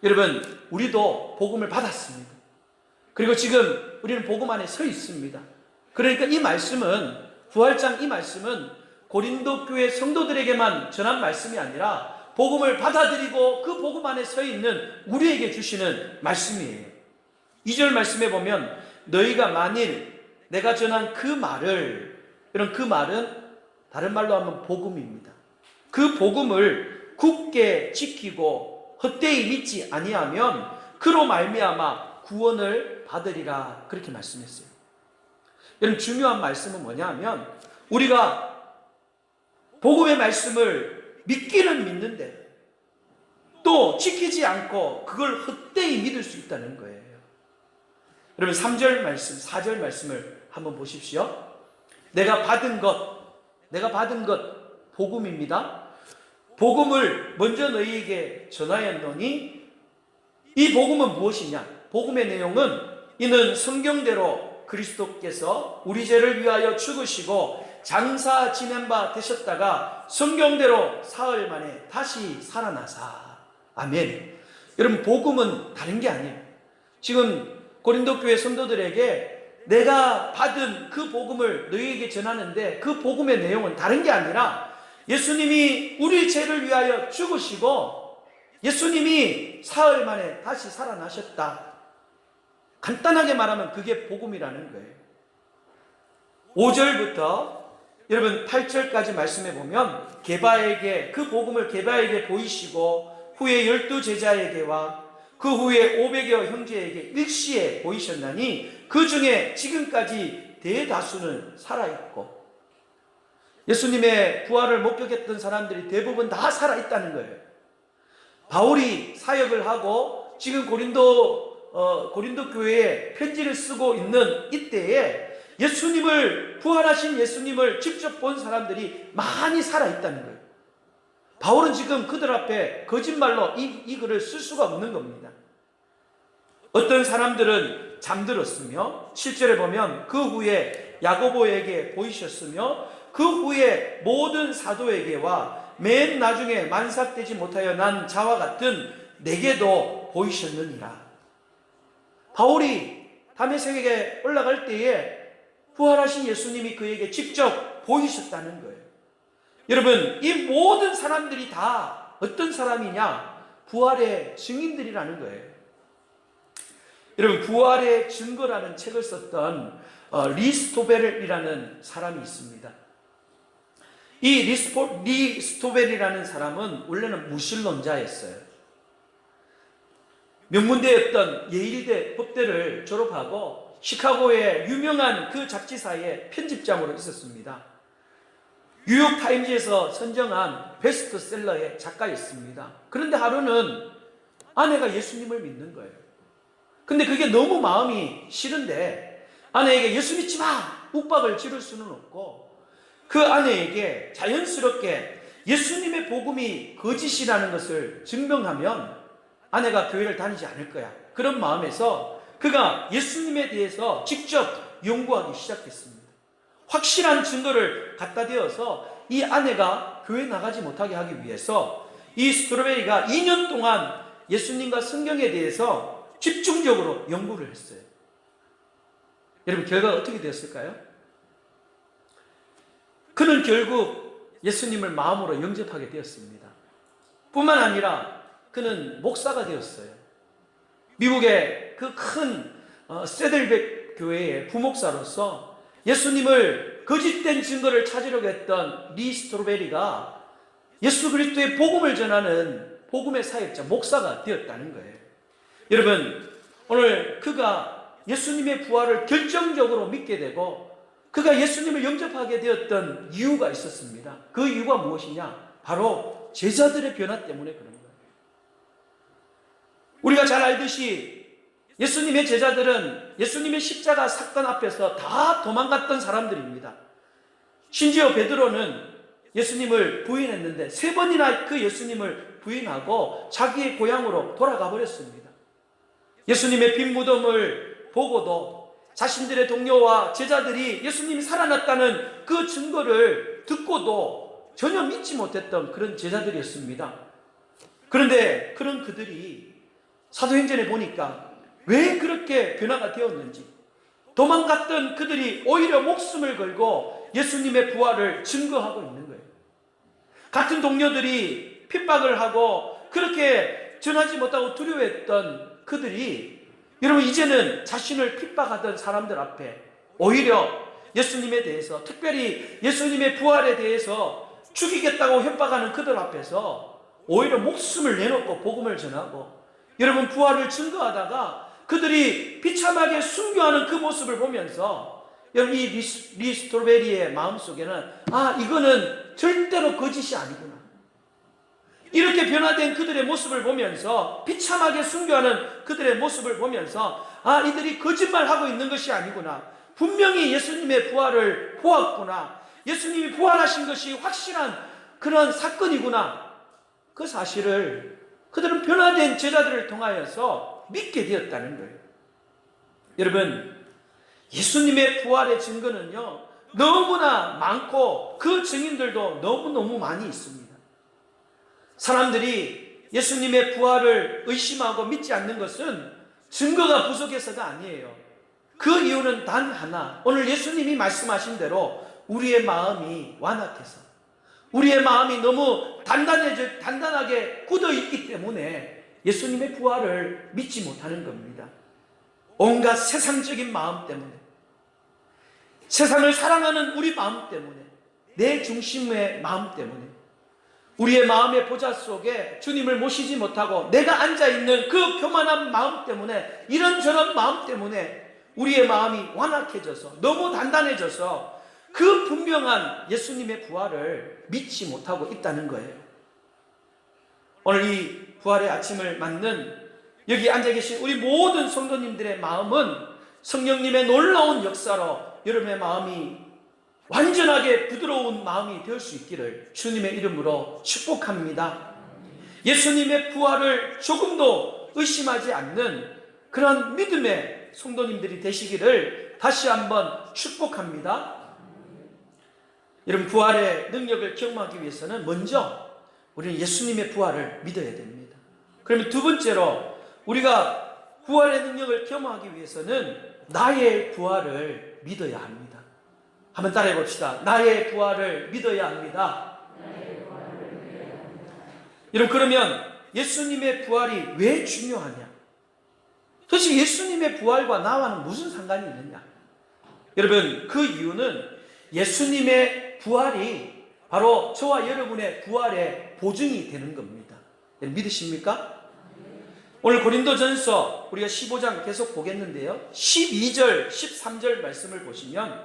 여러분 우리도 복음을 받았습니다. 그리고 지금 우리는 복음 안에 서 있습니다. 그러니까 이 말씀은, 부활장 이 말씀은 고린도 교회 성도들에게만 전한 말씀이 아니라 복음을 받아들이고 그 복음 안에 서 있는 우리에게 주시는 말씀이에요. 2절 말씀에 보면 너희가 만일 내가 전한 그 말을, 이런 그 말은 다른 말로 하면 복음입니다. 그 복음을 굳게 지키고 헛되이 믿지 아니하면 그로 말미암아 구원을 받으리라, 그렇게 말씀했어요. 여러분 중요한 말씀은 뭐냐 하면 우리가 복음의 말씀을 믿기는 믿는데 또 지키지 않고 그걸 헛되이 믿을 수 있다는 거예요. 여러분 3절 말씀, 4절 말씀을 한번 보십시오. 내가 받은 것 복음입니다. 복음을 먼저 너희에게 전하였노니, 이 복음은 무엇이냐? 복음의 내용은 이는 성경대로 그리스도께서 우리 죄를 위하여 죽으시고 장사 지낸 바 되셨다가 성경대로 사흘 만에 다시 살아나사. 아멘. 여러분 복음은 다른 게 아니에요. 지금 고린도 교회 성도들에게 내가 받은 그 복음을 너희에게 전하는데 그 복음의 내용은 다른 게 아니라 예수님이 우리 죄를 위하여 죽으시고 예수님이 사흘 만에 다시 살아나셨다. 간단하게 말하면 그게 복음이라는 거예요. 5절부터 여러분 8절까지 말씀해 보면 그 복음을 게바에게 보이시고 후에 12제자에게와 그 후에 500여 형제에게 일시에 보이셨나니 그 중에 지금까지 대다수는 살아있고, 예수님의 부활을 목격했던 사람들이 대부분 다 살아있다는 거예요. 바울이 사역을 하고 지금 고린도 교회에 편지를 쓰고 있는 이때에 부활하신 예수님을 직접 본 사람들이 많이 살아있다는 거예요. 바울은 지금 그들 앞에 거짓말로 이 글을 쓸 수가 없는 겁니다. 어떤 사람들은 잠들었으며 7절에 보면 그 후에 야고보에게 보이셨으며 그 후에 모든 사도에게와 맨 나중에 만삭되지 못하여 난 자와 같은 내게도 보이셨느니라. 바울이 다메섹에 올라갈 때에 부활하신 예수님이 그에게 직접 보이셨다는 거예요. 여러분 이 모든 사람들이 다 어떤 사람이냐? 부활의 증인들이라는 거예요. 여러분 부활의 증거라는 책을 썼던 리스토벨이라는 사람이 있습니다. 이 리스토벨이라는 사람은 원래는 무신론자였어요. 명문대였던 예일대 법대를 졸업하고 시카고의 유명한 그 잡지사의 편집장으로 있었습니다. 뉴욕타임즈에서 선정한 베스트셀러의 작가였습니다. 그런데 하루는 아내가 예수님을 믿는 거예요. 근데 그게 너무 마음이 싫은데 아내에게 예수 믿지 마! 욱박을 지를 수는 없고 그 아내에게 자연스럽게 예수님의 복음이 거짓이라는 것을 증명하면 아내가 교회를 다니지 않을 거야. 그런 마음에서 그가 예수님에 대해서 직접 연구하기 시작했습니다. 확실한 증거를 갖다 대어서 이 아내가 교회 나가지 못하게 하기 위해서 이 스트로베리가 2년 동안 예수님과 성경에 대해서 집중적으로 연구를 했어요. 여러분 결과가 어떻게 되었을까요? 그는 결국 예수님을 마음으로 영접하게 되었습니다. 뿐만 아니라 그는 목사가 되었어요. 미국의 그 큰 세들백 교회의 부목사로서 예수님을 거짓된 증거를 찾으려고 했던 리 스트로베리가 예수 그리스도의 복음을 전하는 복음의 사역자, 목사가 되었다는 거예요. 여러분, 오늘 그가 예수님의 부활을 결정적으로 믿게 되고 그가 예수님을 영접하게 되었던 이유가 있었습니다. 그 이유가 무엇이냐? 바로 제자들의 변화 때문에 그런 거예요. 우리가 잘 알듯이 예수님의 제자들은 예수님의 십자가 사건 앞에서 다 도망갔던 사람들입니다. 심지어 베드로는 예수님을 부인했는데 3번이나 그 예수님을 부인하고 자기의 고향으로 돌아가 버렸습니다. 예수님의 빈 무덤을 보고도 자신들의 동료와 제자들이 예수님이 살아났다는 그 증거를 듣고도 전혀 믿지 못했던 그런 제자들이었습니다. 그런데 그런 그들이 사도행전에 보니까 왜 그렇게 변화가 되었는지, 도망갔던 그들이 오히려 목숨을 걸고 예수님의 부활을 증거하고 있는 거예요. 같은 동료들이 핍박을 하고 그렇게 전하지 못하고 두려워했던 그들이 여러분 이제는 자신을 핍박하던 사람들 앞에 오히려 예수님에 대해서, 특별히 예수님의 부활에 대해서 죽이겠다고 협박하는 그들 앞에서 오히려 목숨을 내놓고 복음을 전하고 여러분 부활을 증거하다가 그들이 비참하게 순교하는 그 모습을 보면서 여러분 이 리스토베리의 마음속에는 이거는 절대로 거짓이 아니구나. 이렇게 변화된 그들의 모습을 보면서 비참하게 순교하는 그들의 모습을 보면서 이들이 거짓말하고 있는 것이 아니구나. 분명히 예수님의 부활을 보았구나. 예수님이 부활하신 것이 확실한 그런 사건이구나. 그 사실을 그들은 변화된 제자들을 통하여서 믿게 되었다는 거예요. 여러분, 예수님의 부활의 증거는요 너무나 많고 그 증인들도 너무너무 많이 있습니다. 사람들이 예수님의 부활을 의심하고 믿지 않는 것은 증거가 부족해서가 아니에요. 그 이유는 단 하나, 오늘 예수님이 말씀하신 대로 우리의 마음이 완악해서, 우리의 마음이 너무 단단하게 굳어있기 때문에 예수님의 부활을 믿지 못하는 겁니다. 온갖 세상적인 마음 때문에, 세상을 사랑하는 우리 마음 때문에, 내 중심의 마음 때문에, 우리의 마음의 보좌 속에 주님을 모시지 못하고 내가 앉아있는 그 교만한 마음 때문에, 이런저런 마음 때문에 우리의 마음이 완악해져서 너무 단단해져서 그 분명한 예수님의 부활을 믿지 못하고 있다는 거예요. 오늘 이 부활의 아침을 맞는 여기 앉아 계신 우리 모든 성도님들의 마음은 성령님의 놀라운 역사로 여러분의 마음이 완전하게 부드러운 마음이 될 수 있기를 주님의 이름으로 축복합니다. 예수님의 부활을 조금도 의심하지 않는 그런 믿음의 성도님들이 되시기를 다시 한번 축복합니다. 여러분 부활의 능력을 경험하기 위해서는 먼저 우리는 예수님의 부활을 믿어야 됩니다. 그러면 두 번째로 우리가 부활의 능력을 경험하기 위해서는 나의 부활을 믿어야 합니다. 한번 따라해 봅시다. 나의 부활을 믿어야 합니다. 여러분 그러면 예수님의 부활이 왜 중요하냐? 도대체 예수님의 부활과 나와는 무슨 상관이 있느냐? 여러분 그 이유는 예수님의 부활이 바로 저와 여러분의 부활의 보증이 되는 겁니다. 믿으십니까? 오늘 고린도전서 우리가 15장 계속 보겠는데요, 12절 13절 말씀을 보시면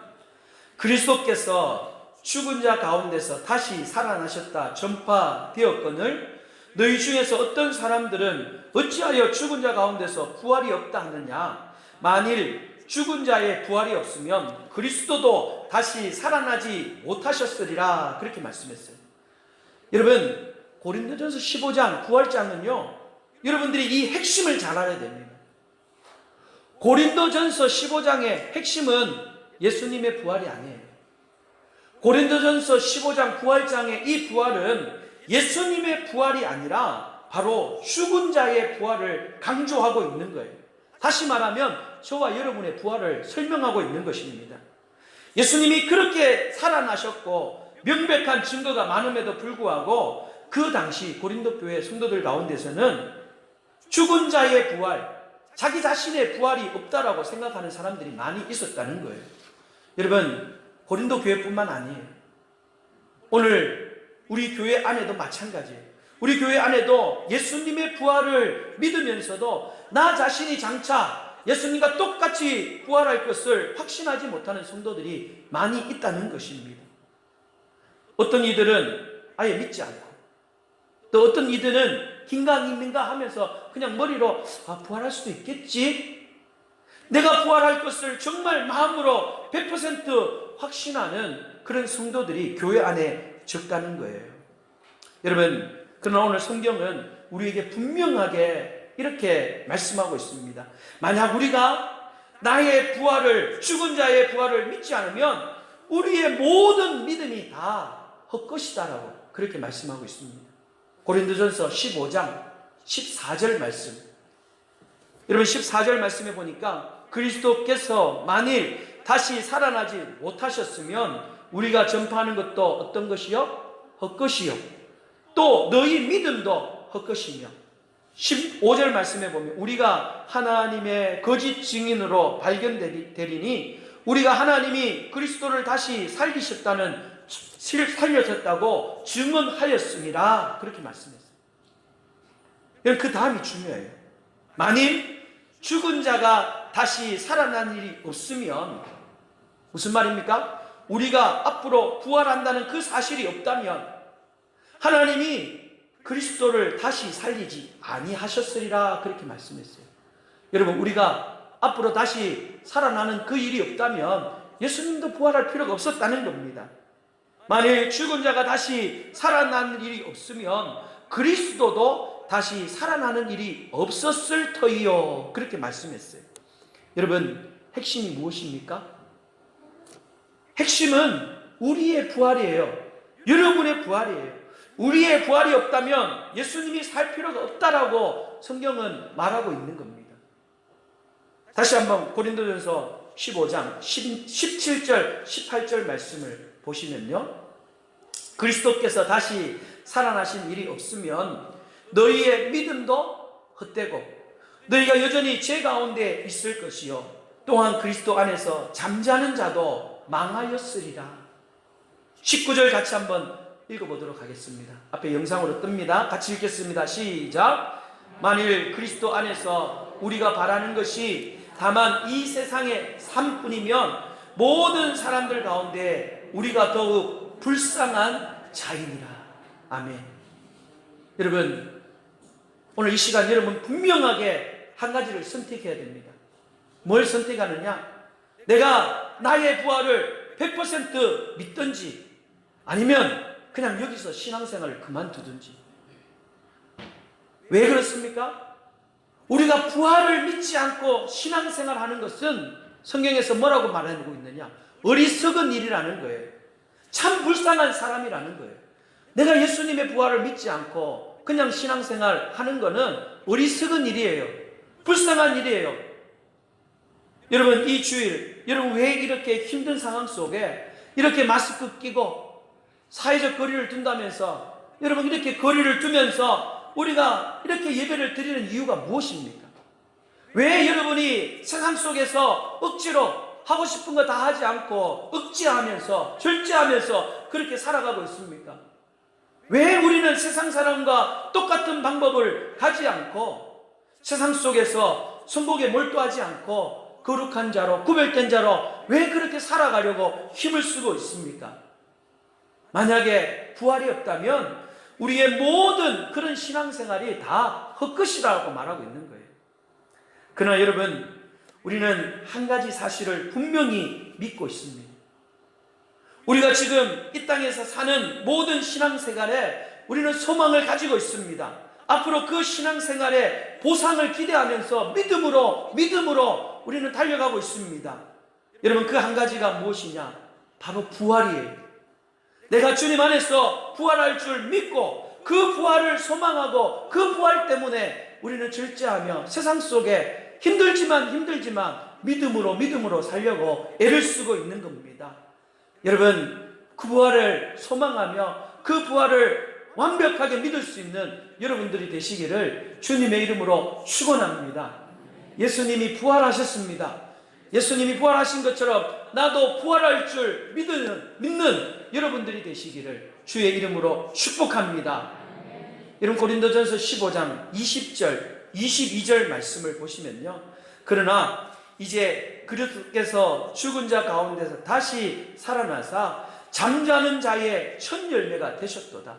그리스도께서 죽은 자 가운데서 다시 살아나셨다 전파되었거늘 너희 중에서 어떤 사람들은 어찌하여 죽은 자 가운데서 부활이 없다 하느냐. 만일 죽은 자의 부활이 없으면 그리스도도 다시 살아나지 못하셨으리라. 그렇게 말씀했어요. 여러분, 고린도전서 15장 부활장은요, 여러분들이 이 핵심을 잘 알아야 됩니다. 고린도전서 15장의 핵심은 예수님의 부활이 아니에요. 고린도전서 15장 부활장의 이 부활은 예수님의 부활이 아니라 바로 죽은 자의 부활을 강조하고 있는 거예요. 다시 말하면 저와 여러분의 부활을 설명하고 있는 것입니다. 예수님이 그렇게 살아나셨고 명백한 증거가 많음에도 불구하고 그 당시 고린도 교회 성도들 가운데서는 죽은 자의 부활, 자기 자신의 부활이 없다라고 생각하는 사람들이 많이 있었다는 거예요. 여러분, 고린도 교회뿐만 아니에요. 오늘 우리 교회 안에도 마찬가지예요. 우리 교회 안에도 예수님의 부활을 믿으면서도 나 자신이 장차 예수님과 똑같이 부활할 것을 확신하지 못하는 성도들이 많이 있다는 것입니다. 어떤 이들은 아예 믿지 않고, 또 어떤 이들은 긴가민가 하면서 그냥 머리로 부활할 수도 있겠지, 내가 부활할 것을 정말 마음으로 100% 확신하는 그런 성도들이 교회 안에 적다는 거예요. 여러분, 그러나 오늘 성경은 우리에게 분명하게 이렇게 말씀하고 있습니다. 만약 우리가 나의 부활을, 죽은 자의 부활을 믿지 않으면 우리의 모든 믿음이 다 헛것이다라고 그렇게 말씀하고 있습니다. 고린도전서 15장 14절 말씀. 여러분, 14절 말씀에 보니까 그리스도께서 만일 다시 살아나지 못하셨으면 우리가 전파하는 것도 어떤 것이요? 헛것이요. 또 너희 믿음도 헛것이며, 15절 말씀에 보면 우리가 하나님의 거짓 증인으로 발견되리니 우리가 하나님이 그리스도를 다시 살리셨다고 증언하였습니다. 그렇게 말씀했어요. 그 다음이 중요해요. 만일 죽은 자가 다시 살아난 일이 없으면, 무슨 말입니까? 우리가 앞으로 부활한다는 그 사실이 없다면 하나님이 그리스도를 다시 살리지 아니하셨으리라. 그렇게 말씀했어요. 여러분, 우리가 앞으로 다시 살아나는 그 일이 없다면 예수님도 부활할 필요가 없었다는 겁니다. 만일 죽은 자가 다시 살아나는 일이 없으면 그리스도도 다시 살아나는 일이 없었을 터이요. 그렇게 말씀했어요. 여러분, 핵심이 무엇입니까? 핵심은 우리의 부활이에요. 여러분의 부활이에요. 우리의 부활이 없다면 예수님이 살 필요가 없다라고 성경은 말하고 있는 겁니다. 다시 한번 고린도전서 15장 17절 18절 말씀을 보시면요, 그리스도께서 다시 살아나신 일이 없으면 너희의 믿음도 헛되고 너희가 여전히 죄 가운데 있을 것이요 또한 그리스도 안에서 잠자는 자도 망하였으리라. 19절 같이 한번 읽어보도록 하겠습니다. 앞에 영상으로 뜹니다. 같이 읽겠습니다. 시작. 만일 그리스도 안에서 우리가 바라는 것이 다만 이 세상의 삶뿐이면 모든 사람들 가운데 우리가 더욱 불쌍한 자이니라. 아멘. 여러분, 오늘 이 시간 여러분 분명하게 한 가지를 선택해야 됩니다. 뭘 선택하느냐? 내가 나의 부활을 100% 믿든지 아니면 그냥 여기서 신앙생활을 그만두든지. 왜 그렇습니까? 우리가 부활을 믿지 않고 신앙생활하는 것은 성경에서 뭐라고 말하고 있느냐? 어리석은 일이라는 거예요. 참 불쌍한 사람이라는 거예요. 내가 예수님의 부활을 믿지 않고 그냥 신앙생활 하는 거는 어리석은 일이에요. 불쌍한 일이에요. 여러분, 이 주일 여러분 왜 이렇게 힘든 상황 속에 이렇게 마스크 끼고 사회적 거리를 둔다면서 여러분 이렇게 거리를 두면서 우리가 이렇게 예배를 드리는 이유가 무엇입니까? 왜 여러분이 세상 속에서 억지로 하고 싶은 거 다 하지 않고 억지하면서 절제하면서 그렇게 살아가고 있습니까? 왜 우리는 세상 사람과 똑같은 방법을 가지 않고 세상 속에서 성복에 몰두하지 않고 거룩한 자로 구별된 자로 왜 그렇게 살아가려고 힘을 쓰고 있습니까? 만약에 부활이 없다면 우리의 모든 그런 신앙생활이 다 헛것이라고 말하고 있는 거예요. 그러나 여러분, 우리는 한 가지 사실을 분명히 믿고 있습니다. 우리가 지금 이 땅에서 사는 모든 신앙생활에 우리는 소망을 가지고 있습니다. 앞으로 그 신앙생활의 보상을 기대하면서 믿음으로 우리는 달려가고 있습니다. 여러분, 그 한 가지가 무엇이냐? 바로 부활이에요. 내가 주님 안에서 부활할 줄 믿고 그 부활을 소망하고 그 부활 때문에 우리는 절제하며 세상 속에 힘들지만 믿음으로 살려고 애를 쓰고 있는 겁니다. 여러분, 그 부활을 소망하며 그 부활을 완벽하게 믿을 수 있는 여러분들이 되시기를 주님의 이름으로 축원합니다. 예수님이 부활하셨습니다. 예수님이 부활하신 것처럼 나도 부활할 줄 믿는 여러분들이 되시기를 주의 이름으로 축복합니다. 여러분, 고린도전서 15장 20절 22절 말씀을 보시면요, 그러나 이제 그리스도께서 죽은 자 가운데서 다시 살아나사 잠자는 자의 첫 열매가 되셨도다.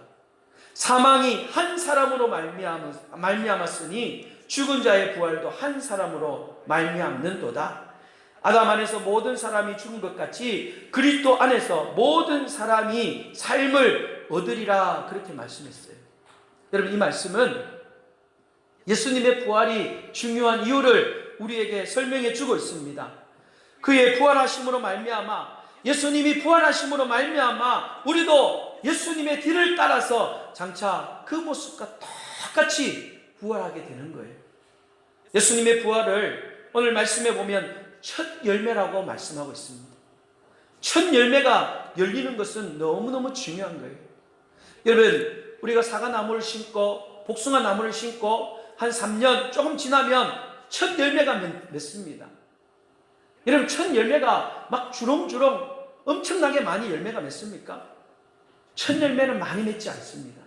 사망이 한 사람으로 말미암았으니 죽은 자의 부활도 한 사람으로 말미암는도다. 아담 안에서 모든 사람이 죽은 것 같이 그리스도 안에서 모든 사람이 삶을 얻으리라, 그렇게 말씀했어요. 여러분, 이 말씀은 예수님의 부활이 중요한 이유를 우리에게 설명해 주고 있습니다. 그의 부활하심으로 말미암아, 예수님이 부활하심으로 말미암아 우리도 예수님의 뒤를 따라서 장차 그 모습과 똑같이 부활하게 되는 거예요. 예수님의 부활을 오늘 말씀해 보면 첫 열매라고 말씀하고 있습니다. 첫 열매가 열리는 것은 너무너무 중요한 거예요. 여러분, 우리가 사과나무를 심고 복숭아나무를 심고 한 3년 조금 지나면 첫 열매가 맺습니다. 여러분, 첫 열매가 막 주렁주렁 엄청나게 많이 열매가 맺습니까? 첫 열매는 많이 맺지 않습니다.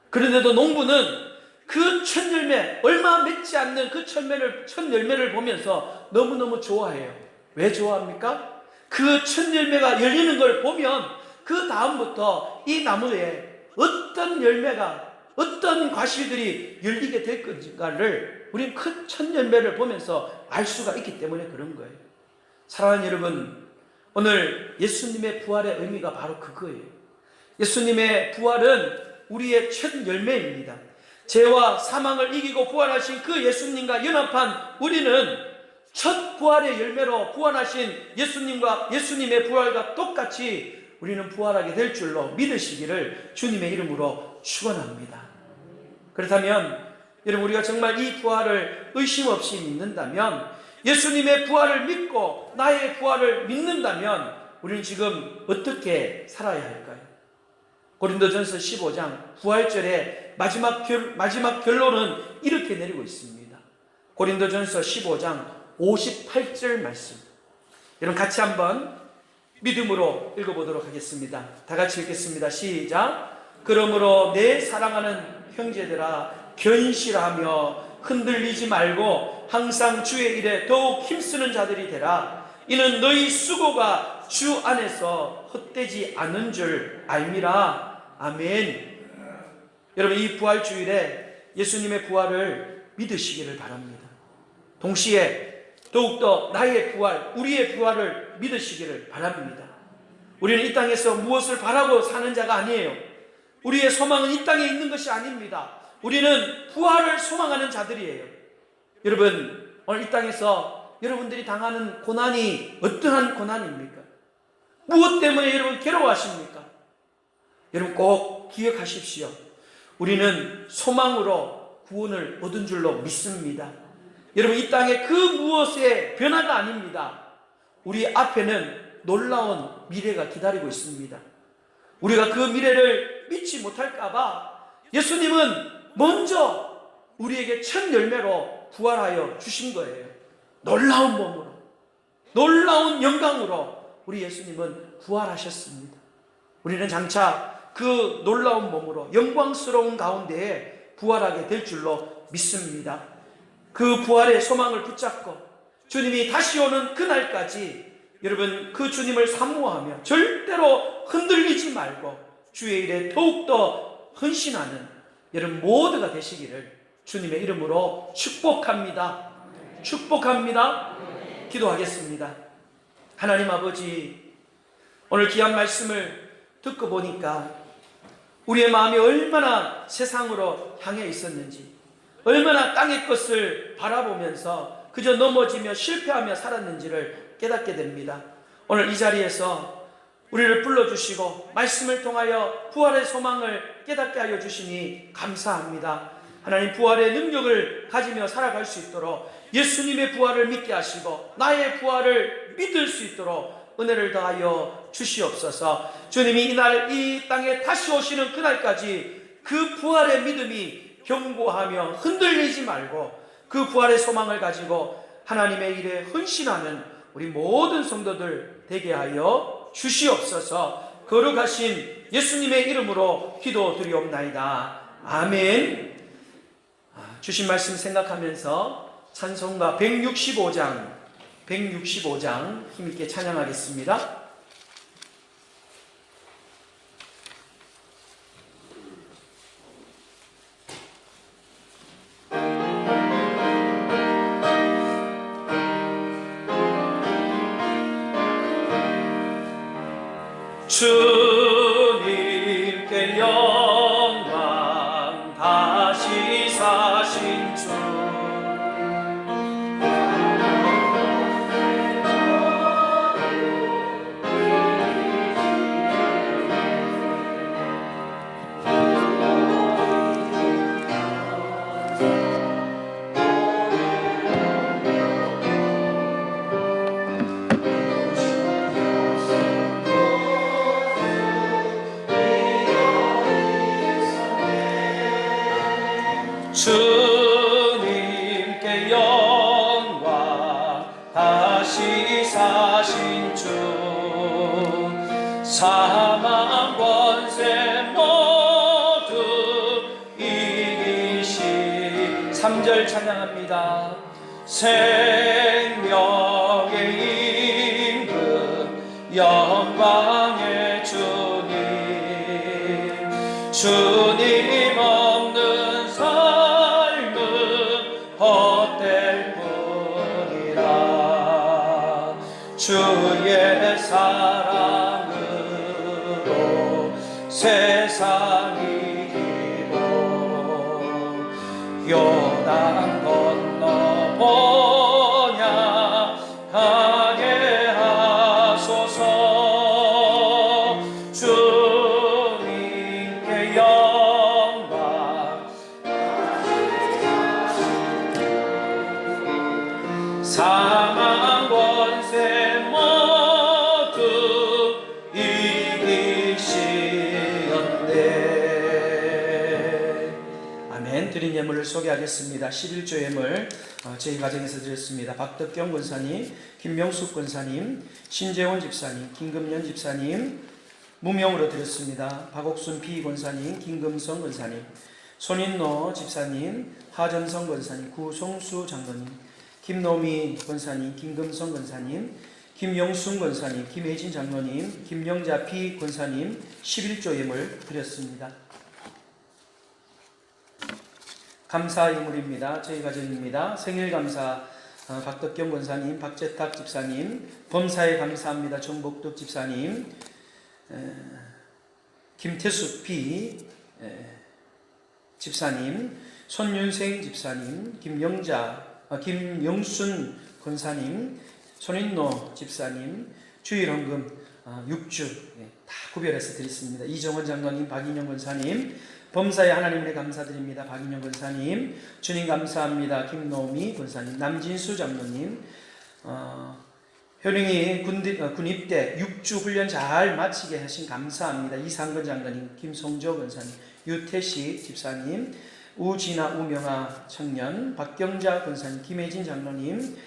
그런데도 농부는 그 첫 열매, 얼마 맺지 않는 그 첫 열매를 보면서 너무너무 좋아해요. 왜 좋아합니까? 그 첫 열매가 열리는 걸 보면 그 다음부터 이 나무에 어떤 열매가, 어떤 과실들이 열리게 될 건가를 우리는 그 첫 열매를 보면서 알 수가 있기 때문에 그런 거예요. 사랑하는 여러분, 오늘 예수님의 부활의 의미가 바로 그거예요. 예수님의 부활은 우리의 첫 열매입니다. 죄와 사망을 이기고 부활하신 그 예수님과 연합한 우리는 첫 부활의 열매로 부활하신 예수님의 부활과 똑같이 우리는 부활하게 될 줄로 믿으시기를 주님의 이름으로 축원합니다. 그렇다면 여러분, 우리가 정말 이 부활을 의심 없이 믿는다면, 예수님의 부활을 믿고 나의 부활을 믿는다면 우리는 지금 어떻게 살아야 할까요? 고린도전서 15장 부활절의 마지막 결론은 이렇게 내리고 있습니다. 고린도전서 15장 58절 말씀, 여러분 같이 한번 믿음으로 읽어보도록 하겠습니다. 다 같이 읽겠습니다. 시작. 그러므로 내 사랑하는 형제들아, 견실하며 흔들리지 말고 항상 주의 일에 더욱 힘쓰는 자들이 되라. 이는 너희 수고가 주 안에서 헛되지 않은 줄 알미라. 아멘. 여러분, 이 부활주일에 예수님의 부활을 믿으시기를 바랍니다. 동시에 더욱더 나의 부활, 우리의 부활을 믿으시기를 바랍니다. 우리는 이 땅에서 무엇을 바라고 사는 자가 아니에요. 우리의 소망은 이 땅에 있는 것이 아닙니다. 우리는 부활을 소망하는 자들이에요. 여러분, 오늘 이 땅에서 여러분들이 당하는 고난이 어떠한 고난입니까? 무엇 때문에 여러분 괴로워하십니까? 여러분 꼭 기억하십시오. 우리는 소망으로 구원을 얻은 줄로 믿습니다. 여러분, 이 땅에 그 무엇의 변화가 아닙니다. 우리 앞에는 놀라운 미래가 기다리고 있습니다. 우리가 그 미래를 믿지 못할까봐 예수님은 먼저 우리에게 첫 열매로 부활하여 주신 거예요. 놀라운 몸으로. 놀라운 영광으로 우리 예수님은 부활하셨습니다. 우리는 장차 그 놀라운 몸으로 영광스러운 가운데에 부활하게 될 줄로 믿습니다. 그 부활의 소망을 붙잡고 주님이 다시 오는 그날까지 여러분 그 주님을 사모하며 절대로 흔들리지 말고 주의 일에 더욱더 헌신하는 여러분 모두가 되시기를 주님의 이름으로 축복합니다. 축복합니다. 기도하겠습니다. 하나님 아버지, 오늘 귀한 말씀을 듣고 보니까 우리의 마음이 얼마나 세상으로 향해 있었는지, 얼마나 땅의 것을 바라보면서 그저 넘어지며 실패하며 살았는지를 깨닫게 됩니다. 오늘 이 자리에서 우리를 불러주시고 말씀을 통하여 부활의 소망을 깨닫게 하여 주시니 감사합니다. 하나님, 부활의 능력을 가지며 살아갈 수 있도록 예수님의 부활을 믿게 하시고 나의 부활을 믿을 수 있도록 은혜를 더하여 주시옵소서. 주님이 이날 이 땅에 다시 오시는 그날까지 그 부활의 믿음이 견고하며 흔들리지 말고 그 부활의 소망을 가지고 하나님의 일에 헌신하는 우리 모든 성도들 되게 하여 주시옵소서. 거룩하신 예수님의 이름으로 기도드리옵나이다. 아멘. 주신 말씀 생각하면서 찬송가 165장 힘있게 찬양하겠습니다. 주님께 영광, 다시 사신 주. 주님께 영광, 다시 사신 주. 사망 권세 모두 이기시. 3절 찬양합니다. 생명의 임금, 영광의 주님, 주님 없는 헛될 뿐이라. 주의 사랑으로 세상이 이기고 요단 건너 번향하게 하소서. 주님께 영광, 사망 권세 모두 이기시었네. 아멘. 드린 예물을 소개하겠습니다. 11조 예물 저희 가정에서 드렸습니다. 박덕경 권사님, 김명숙 권사님, 신재원 집사님, 김금연 집사님 무명으로 드렸습니다. 박옥순 비 권사님, 김금성 권사님, 손인노 집사님, 하전성 권사님, 구송수 장로님, 김노미 권사님, 김금성 권사님, 김영순 권사님, 김혜진 장로님, 김영자 비 권사님 11조 예물 드렸습니다. 감사 예물입니다. 저희 가정입니다. 생일 감사 박덕경 권사님, 박재탁 집사님, 범사에 감사합니다. 정복덕 집사님, 김태숙 비 집사님, 손윤생 집사님, 김영순 권사님, 손인노 집사님, 주일헌금 6주 다 구별해서 드렸습니다. 이정원 장로님, 박인영 권사님, 범사에 하나님께 감사드립니다. 박인영 권사님, 주님 감사합니다. 김노미 권사님, 남진수 장로님, 효령이 군입대 6주 훈련 잘 마치게 하신 감사합니다. 이상근 장로님, 김성조 권사님, 유태식 집사님, 우진아 우명아 청년, 박경자 권사님, 김혜진 장로님,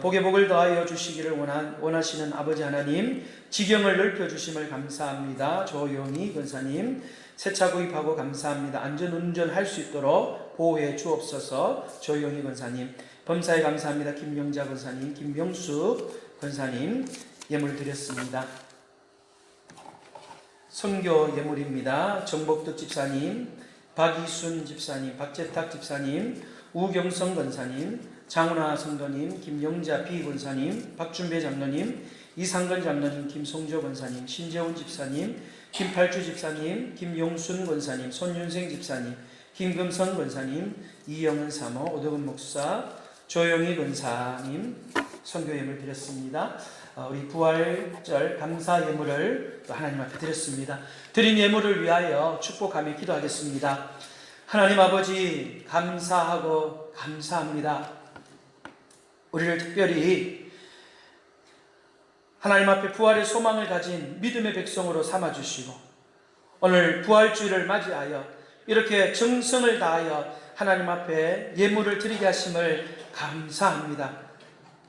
복에 복을 더하여 주시기를 원하시는 아버지 하나님, 지경을 넓혀주심을 감사합니다. 조용히 권사님 세차 구입하고 감사합니다. 안전운전 할 수 있도록 보호해 주옵소서. 조용히 권사님 범사에 감사합니다. 김명자 권사님, 김명수 권사님 예물 드렸습니다. 선교 예물입니다. 정복덕 집사님, 박이순 집사님, 박재탁 집사님, 우경성 권사님, 장훈아 성도님, 김영자 비권사님, 박준배 장로님, 이상건 장로님, 김송조 권사님, 신재훈 집사님, 김팔주 집사님, 김용순 권사님, 손윤생 집사님, 김금선 권사님, 이영은 사모, 오덕은 목사, 조영희 권사님 선교 예물 드렸습니다. 우리 부활절 감사 예물을 또 하나님 앞에 드렸습니다. 드린 예물을 위하여 축복하며 기도하겠습니다. 하나님 아버지 감사하고 감사합니다. 우리를 특별히 하나님 앞에 부활의 소망을 가진 믿음의 백성으로 삼아주시고 오늘 부활주일을 맞이하여 이렇게 정성을 다하여 하나님 앞에 예물을 드리게 하심을 감사합니다.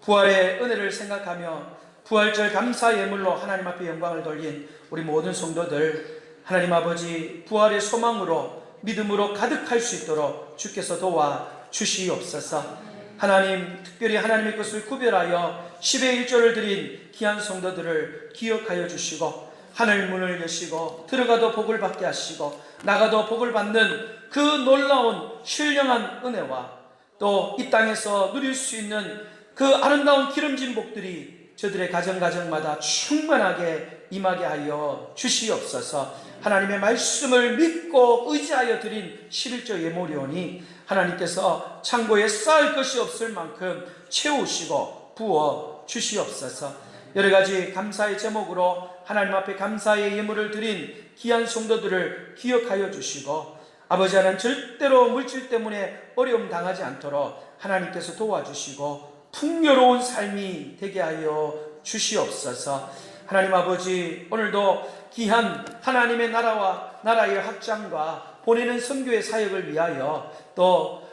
부활의 은혜를 생각하며 부활절 감사 예물로 하나님 앞에 영광을 돌린 우리 모든 성도들 하나님 아버지 부활의 소망으로 믿음으로 가득할 수 있도록 주께서 도와 주시옵소서. 하나님 특별히 하나님의 것을 구별하여 10의 1조를 드린 귀한 성도들을 기억하여 주시고 하늘 문을 여시고 들어가도 복을 받게 하시고 나가도 복을 받는 그 놀라운 신령한 은혜와 또 이 땅에서 누릴 수 있는 그 아름다운 기름진 복들이 저들의 가정마다 충만하게 임하게 하여 주시옵소서. 하나님의 말씀을 믿고 의지하여 드린 11조 예물이오니 하나님께서 창고에 쌓을 것이 없을 만큼 채우시고 부어 주시옵소서. 여러가지 감사의 제목으로 하나님 앞에 감사의 예물을 드린 귀한 성도들을 기억하여 주시고 아버지 하나님 절대로 물질 때문에 어려움 당하지 않도록 하나님께서 도와주시고 풍요로운 삶이 되게 하여 주시옵소서. 하나님 아버지 오늘도 귀한 하나님의 나라와 나라의 확장과 보내는 선교의 사역을 위하여 또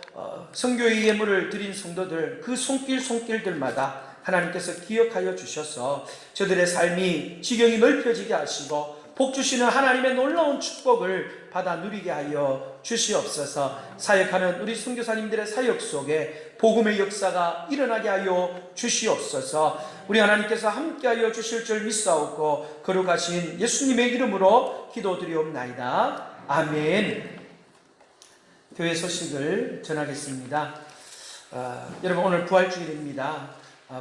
선교의 예물을 드린 성도들 그 손길들마다 하나님께서 기억하여 주셔서 저들의 삶이 지경이 넓혀지게 하시고 복 주시는 하나님의 놀라운 축복을 받아 누리게 하여 주시옵소서. 사역하는 우리 선교사님들의 사역 속에 복음의 역사가 일어나게 하여 주시옵소서. 우리 하나님께서 함께하여 주실 줄 믿사옵고 거룩하신 예수님의 이름으로 기도드리옵나이다. 아멘. 교회 소식을 전하겠습니다. 여러분 오늘 부활주일입니다.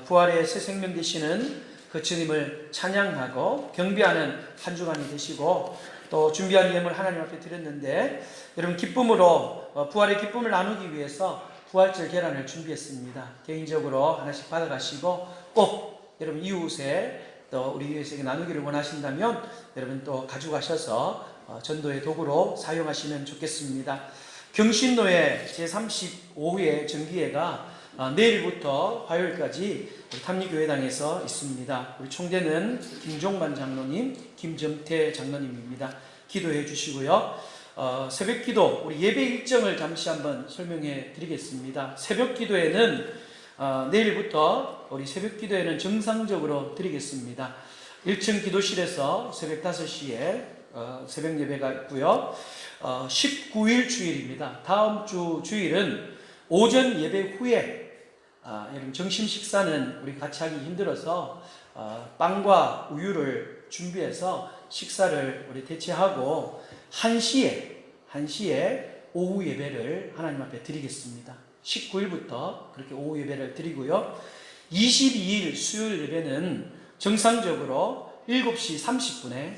부활의 새 생명 되시는 그 주님을 찬양하고 경배하는 한 주간이 되시고 또 준비한 예물 하나님 앞에 드렸는데 여러분 기쁨으로 부활의 기쁨을 나누기 위해서 부활절 계란을 준비했습니다. 개인적으로 하나씩 받아가시고 꼭 여러분 이웃에 또 우리 이웃에게 나누기를 원하신다면 여러분 또 가져가셔서 전도의 도구로 사용하시면 좋겠습니다. 경신노예 제35회 정기회가 내일부터 화요일까지 탐리교회당에서 있습니다. 우리 총대는 김종반 장로님, 김정태 장로님입니다. 기도해 주시고요. 새벽 기도, 우리 예배 일정을 잠시 한번 설명해 드리겠습니다. 새벽 기도에는 내일부터 우리 새벽 기도에는 정상적으로 드리겠습니다. 1층 기도실에서 새벽 5시에 새벽 예배가 있고요. 19일 주일입니다. 다음 주 주일은 오전 예배 후에 여러분 점심 식사는 우리 같이 하기 힘들어서 빵과 우유를 준비해서 식사를 우리 대체하고 1시에 오후 예배를 하나님 앞에 드리겠습니다. 19일부터 그렇게 오후 예배를 드리고요. 22일 수요일 예배는 정상적으로 7시 30분에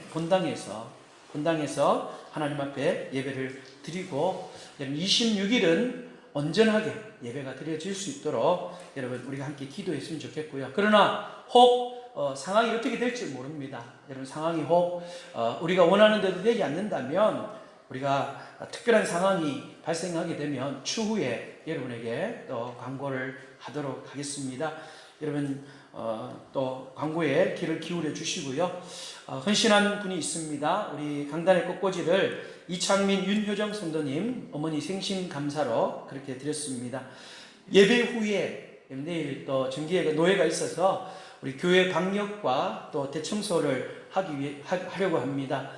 본당에서 하나님 앞에 예배를 드리고 26일은 온전하게 예배가 드려질 수 있도록 여러분 우리가 함께 기도했으면 좋겠고요. 그러나 혹 상황이 어떻게 될지 모릅니다. 여러분 상황이 혹 우리가 원하는 대로 되지 않는다면 우리가 특별한 상황이 발생하게 되면 추후에 여러분에게 또 광고를 하도록 하겠습니다. 여러분 또 광고에 귀를 기울여 주시고요. 헌신한 분이 있습니다. 우리 강단의 꽃꽂이를 이창민 윤효정 성도님 어머니 생신 감사로 그렇게 드렸습니다. 예배 후에 내일 또 정기회가 노예가 있어서 우리 교회 방역과 또 대청소를 하려고 합니다.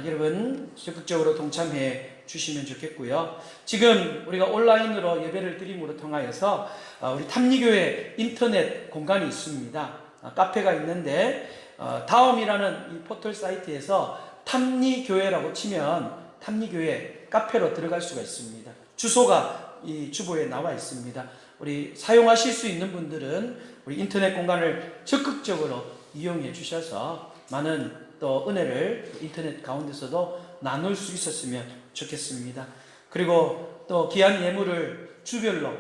여러분 적극적으로 동참해 주시면 좋겠고요. 지금 우리가 온라인으로 예배를 드림으로 통하여서 우리 탐리교회 인터넷 공간이 있습니다. 카페가 있는데 다음이라는 이 포털 사이트에서 탐리교회라고 치면 탐리교회 카페로 들어갈 수가 있습니다. 주소가 이 주보에 나와 있습니다. 우리 사용하실 수 있는 분들은 우리 인터넷 공간을 적극적으로 이용해 주셔서 많은 또 은혜를 인터넷 가운데서도 나눌 수 있었으면 좋겠습니다. 그리고 또 귀한 예물을 주별로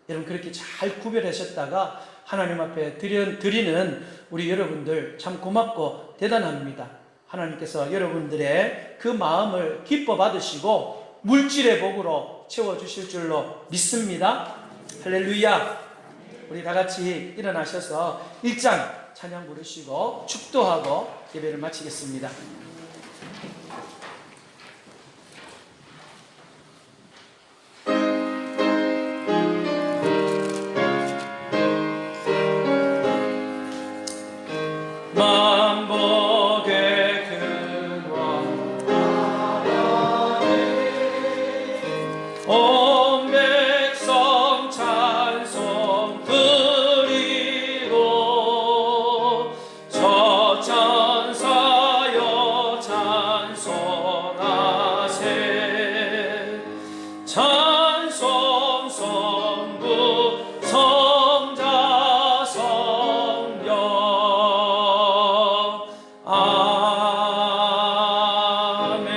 여러분 그렇게 잘 구별하셨다가 하나님 앞에 드리는 우리 여러분들 참 고맙고 대단합니다. 하나님께서 여러분들의 그 마음을 기뻐 받으시고 물질의 복으로 채워주실 줄로 믿습니다. 할렐루야. 우리 다 같이 일어나셔서 1장 찬양 부르시고 축도하고 예배를 마치겠습니다. 만복의 근원 온 백성 찬송 드리고 저 천사여 찬송하세 찬송 성부 성자 성령 아멘.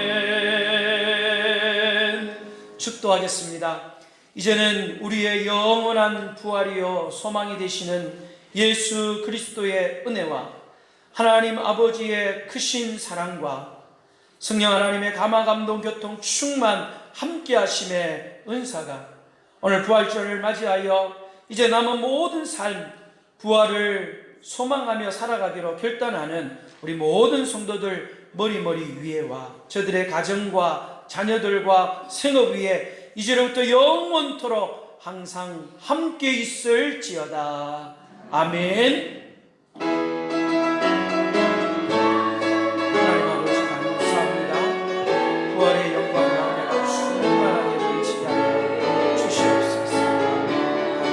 축도하겠습니다. 이제는 우리의 영원한 부활이요 소망이 되시는 예수 그리스도의 은혜와 하나님 아버지의 크신 사랑과 성령 하나님의 감화 감동 교통 충만 함께 하심의 은사가 오늘 부활절을 맞이하여 이제 남은 모든 삶 부활을 소망하며 살아가기로 결단하는 우리 모든 성도들 머리머리 위에와 저들의 가정과 자녀들과 생업 위에 이제로부터 영원토록 항상 함께 있을지어다. 아멘. 하나님 아버지 감사합니다. 부활의 영광 나오며 충만하게 넘치게 하여 주시옵소서.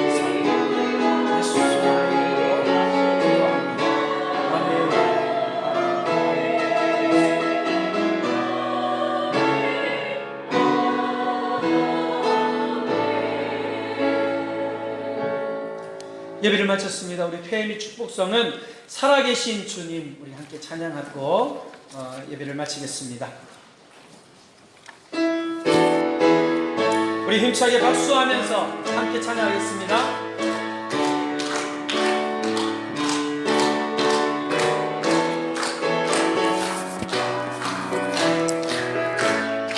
감사합니다. 예수 이름으로 기도합니다. 아멘. 예배를 마쳤습니다. 우리 폐미 축복성은 살아계신 주님 우리 함께 찬양하고 예배를 마치겠습니다. 우리 힘차게 박수하면서 함께 찬양하겠습니다.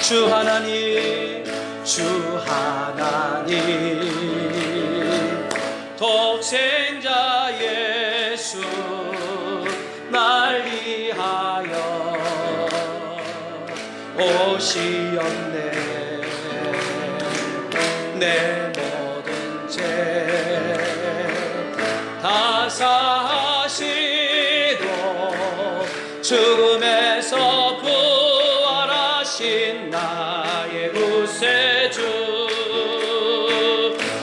주 하나님 주 하나님 독생자 예수 날 위하여 오시었네. 내 모든 죄 다 사하시고 죽음에서 부활하신 나의 구세주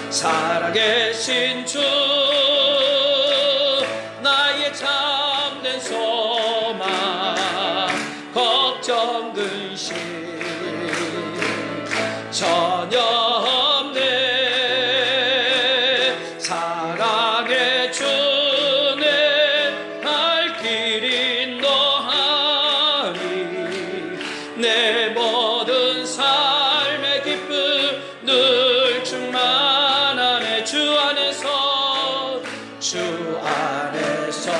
살아계신 주 나의 참된 소망 걱정 근심 전혀 없네. 사랑의 주내 갈 길 인도하니 내 모든 삶의 기쁨 늘 충만하네. 주 안에서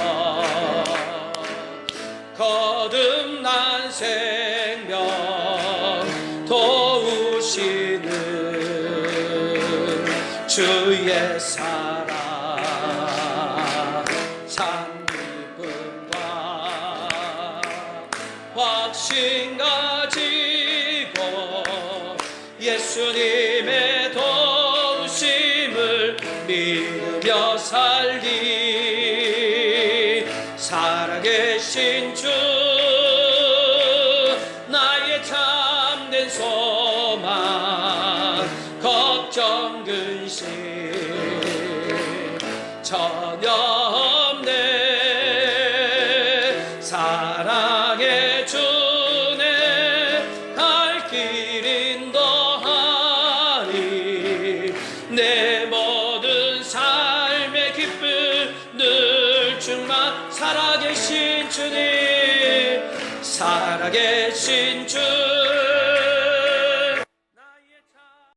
거듭난 생명 도우시는 주의 사랑 참 기쁨과 확신 가지고 예수님의 도우심을 믿으며 모든 소망 걱정 근심 전혀 없네. 사랑의 주네 갈 길 인도하리. 내 모든 삶의 기쁨 늘 충만 살아계신 주님, 살아계신 주님